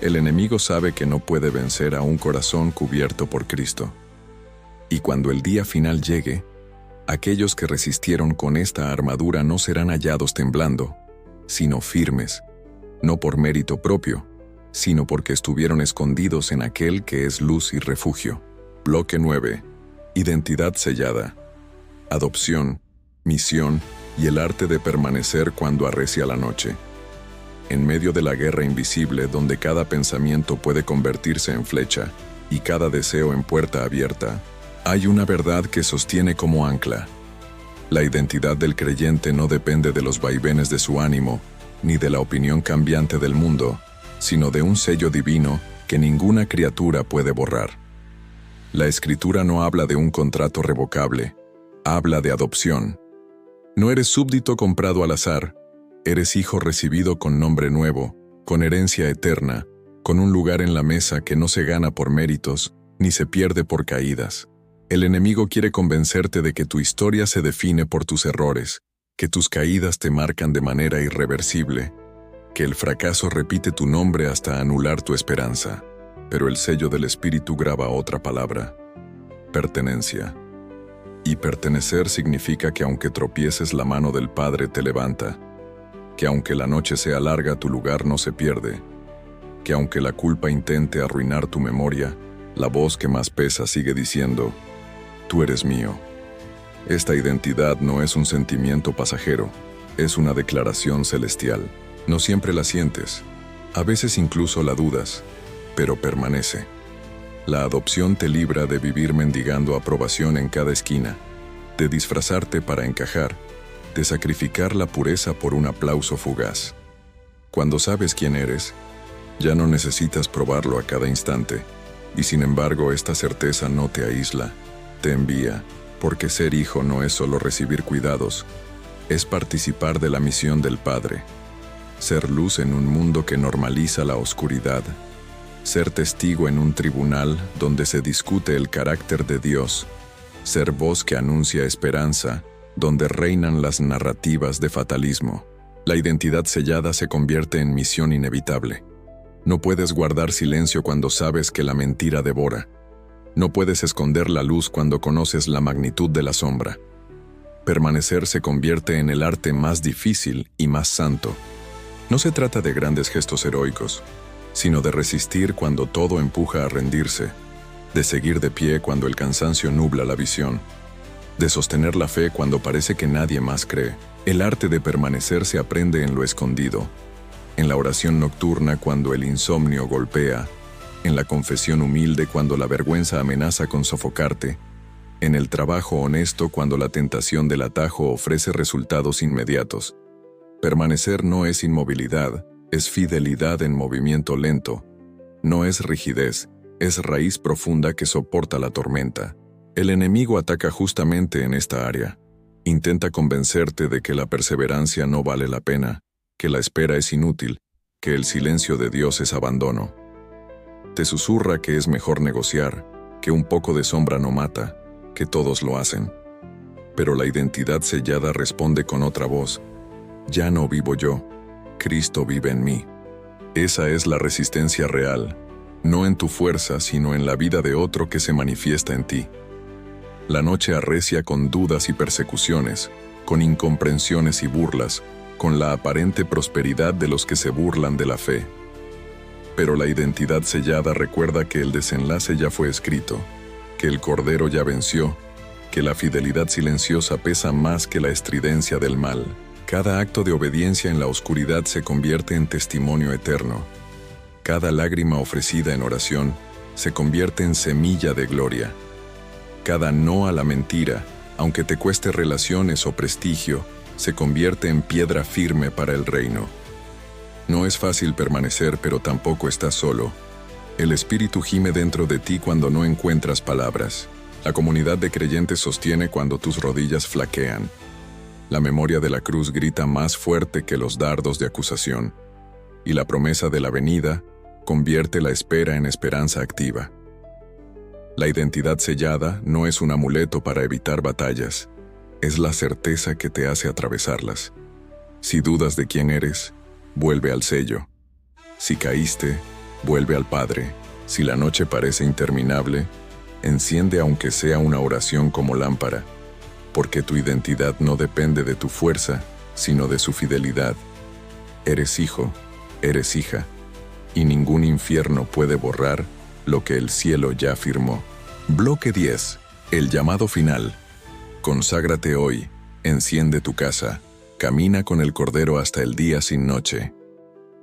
El enemigo sabe que no puede vencer a un corazón cubierto por Cristo. Y cuando el día final llegue, aquellos que resistieron con esta armadura no serán hallados temblando, sino firmes, no por mérito propio, sino porque estuvieron escondidos en aquel que es luz y refugio. Bloque 9. Identidad sellada. Adopción, misión y el arte de permanecer cuando arrecia la noche. En medio de la guerra invisible donde cada pensamiento puede convertirse en flecha y cada deseo en puerta abierta, hay una verdad que sostiene como ancla. La identidad del creyente no depende de los vaivenes de su ánimo, ni de la opinión cambiante del mundo, sino de un sello divino que ninguna criatura puede borrar. La Escritura no habla de un contrato revocable, habla de adopción. No eres súbdito comprado al azar, eres hijo recibido con nombre nuevo, con herencia eterna, con un lugar en la mesa que no se gana por méritos, ni se pierde por caídas. El enemigo quiere convencerte de que tu historia se define por tus errores, que tus caídas te marcan de manera irreversible, que el fracaso repite tu nombre hasta anular tu esperanza. Pero el sello del Espíritu graba otra palabra: pertenencia. Y Y pertenecer significa que aunque tropieces, la mano del Padre te levanta, que aunque la noche sea larga, tu lugar no se pierde, que aunque la culpa intente arruinar tu memoria, la voz que más pesa sigue diciendo, tú eres mío. Esta identidad no es un sentimiento pasajero, es una declaración celestial. No siempre la sientes, a veces incluso la dudas, pero permanece. La adopción te libra de vivir mendigando aprobación en cada esquina, de disfrazarte para encajar, de sacrificar la pureza por un aplauso fugaz. Cuando sabes quién eres, ya no necesitas probarlo a cada instante, y sin embargo esta certeza no te aísla, te envía, porque ser hijo no es solo recibir cuidados, es participar de la misión del Padre, ser luz en un mundo que normaliza la oscuridad, ser testigo en un tribunal donde se discute el carácter de Dios, ser voz que anuncia esperanza, donde reinan las narrativas de fatalismo. La identidad sellada se convierte en misión inevitable. No puedes guardar silencio cuando sabes que la mentira devora. No puedes esconder la luz cuando conoces la magnitud de la sombra. Permanecer se convierte en el arte más difícil y más santo. No se trata de grandes gestos heroicos, sino de resistir cuando todo empuja a rendirse, de seguir de pie cuando el cansancio nubla la visión, de sostener la fe cuando parece que nadie más cree. El arte de permanecer se aprende en lo escondido, en la oración nocturna cuando el insomnio golpea, en la confesión humilde cuando la vergüenza amenaza con sofocarte, en el trabajo honesto cuando la tentación del atajo ofrece resultados inmediatos. Permanecer no es inmovilidad, es fidelidad en movimiento lento. No es rigidez, es raíz profunda que soporta la tormenta. El enemigo ataca justamente en esta área. Intenta convencerte de que la perseverancia no vale la pena, que la espera es inútil, que el silencio de Dios es abandono. Te susurra que es mejor negociar, que un poco de sombra no mata, que todos lo hacen. Pero la identidad sellada responde con otra voz. Ya no vivo yo, Cristo vive en mí. Esa es la resistencia real, no en tu fuerza, sino en la vida de otro que se manifiesta en ti. La noche arrecia con dudas y persecuciones, con incomprensiones y burlas, con la aparente prosperidad de los que se burlan de la fe. Pero la identidad sellada recuerda que el desenlace ya fue escrito, que el Cordero ya venció, que la fidelidad silenciosa pesa más que la estridencia del mal. Cada acto de obediencia en la oscuridad se convierte en testimonio eterno. Cada lágrima ofrecida en oración se convierte en semilla de gloria. Cada no a la mentira, aunque te cueste relaciones o prestigio, se convierte en piedra firme para el reino. No es fácil permanecer, pero tampoco estás solo. El Espíritu gime dentro de ti cuando no encuentras palabras. La comunidad de creyentes sostiene cuando tus rodillas flaquean. La memoria de la cruz grita más fuerte que los dardos de acusación, y la promesa de la venida convierte la espera en esperanza activa. La identidad sellada no es un amuleto para evitar batallas, es la certeza que te hace atravesarlas. Si dudas de quién eres, vuelve al sello. Si caíste, vuelve al Padre. Si la noche parece interminable, enciende aunque sea una oración como lámpara, porque tu identidad no depende de tu fuerza, sino de su fidelidad. Eres hijo, eres hija, y ningún infierno puede borrar lo que el cielo ya firmó. Bloque 10. El llamado final. Conságrate hoy, enciende tu casa, camina con el Cordero hasta el día sin noche.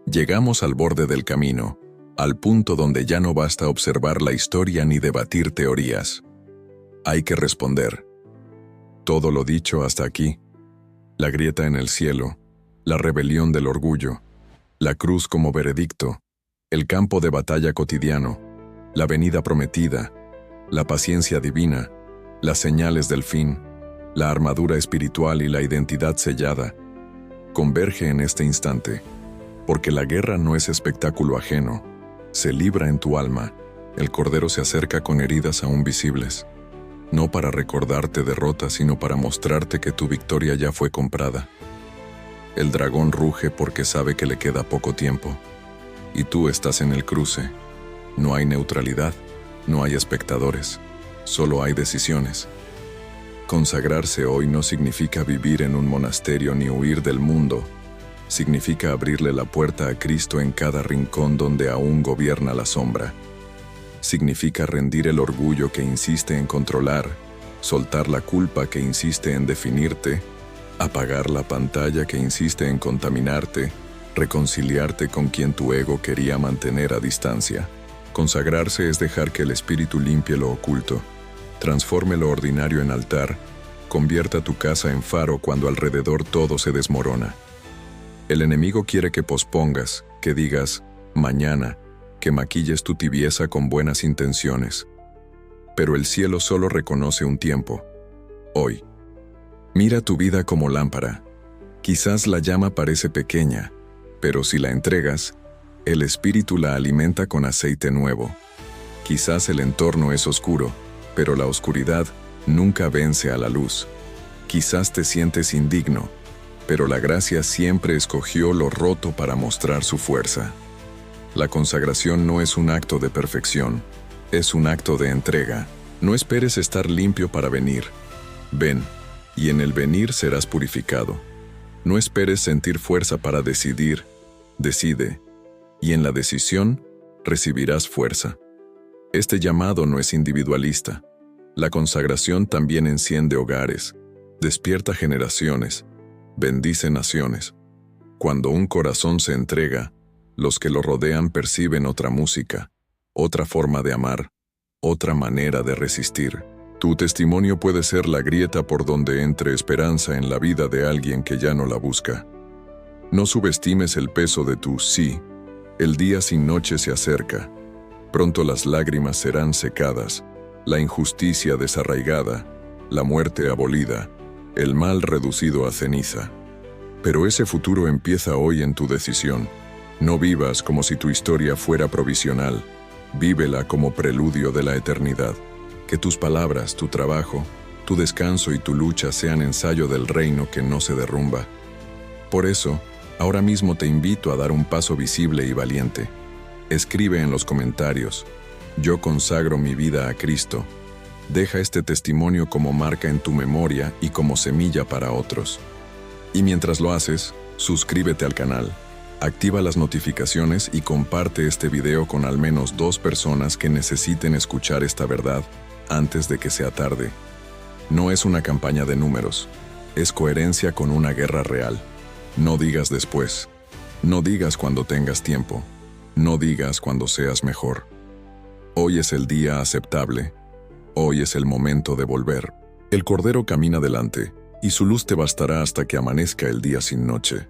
Llegamos al borde del camino, al punto donde ya no basta observar la historia ni debatir teorías. Hay que responder. Todo lo dicho hasta aquí, la grieta en el cielo, la rebelión del orgullo, la cruz como veredicto, el campo de batalla cotidiano, la venida prometida, la paciencia divina, las señales del fin, la armadura espiritual y la identidad sellada, converge en este instante, porque la guerra no es espectáculo ajeno, se libra en tu alma, el Cordero se acerca con heridas aún visibles. No para recordarte derrota, sino para mostrarte que tu victoria ya fue comprada. El dragón ruge porque sabe que le queda poco tiempo. Y tú estás en el cruce. No hay neutralidad, no hay espectadores, solo hay decisiones. Consagrarse hoy no significa vivir en un monasterio ni huir del mundo. Significa abrirle la puerta a Cristo en cada rincón donde aún gobierna la sombra. Significa rendir el orgullo que insiste en controlar, soltar la culpa que insiste en definirte, apagar la pantalla que insiste en contaminarte, reconciliarte con quien tu ego quería mantener a distancia. Consagrarse es dejar que el Espíritu limpie lo oculto, transforme lo ordinario en altar, convierta tu casa en faro cuando alrededor todo se desmorona. El enemigo quiere que pospongas, que digas, mañana, que maquilles tu tibieza con buenas intenciones. Pero el cielo solo reconoce un tiempo, hoy. Mira tu vida como lámpara. Quizás la llama parece pequeña, pero si la entregas, el Espíritu la alimenta con aceite nuevo. Quizás el entorno es oscuro, pero la oscuridad nunca vence a la luz. Quizás te sientes indigno, pero la gracia siempre escogió lo roto para mostrar su fuerza. La consagración no es un acto de perfección, es un acto de entrega. No esperes estar limpio para venir. Ven, y en el venir serás purificado. No esperes sentir fuerza para decidir. Decide, y en la decisión recibirás fuerza. Este llamado no es individualista. La consagración también enciende hogares, despierta generaciones, bendice naciones. Cuando un corazón se entrega, los que lo rodean perciben otra música, otra forma de amar, otra manera de resistir. Tu testimonio puede ser la grieta por donde entre esperanza en la vida de alguien que ya no la busca. No subestimes el peso de tu sí. El día sin noche se acerca. Pronto las lágrimas serán secadas, la injusticia desarraigada, la muerte abolida, el mal reducido a ceniza. Pero ese futuro empieza hoy en tu decisión. No vivas como si tu historia fuera provisional. Vívela como preludio de la eternidad. Que tus palabras, tu trabajo, tu descanso y tu lucha sean ensayo del reino que no se derrumba. Por eso, ahora mismo te invito a dar un paso visible y valiente. Escribe en los comentarios: yo consagro mi vida a Cristo. Deja este testimonio como marca en tu memoria y como semilla para otros. Y mientras lo haces, suscríbete al canal, activa las notificaciones y comparte este video con al menos 2 personas que necesiten escuchar esta verdad antes de que sea tarde. No es una campaña de números, es coherencia con una guerra real. No digas después, no digas cuando tengas tiempo, no digas cuando seas mejor. Hoy es el día aceptable, hoy es el momento de volver. El Cordero camina delante, y su luz te bastará hasta que amanezca el día sin noche.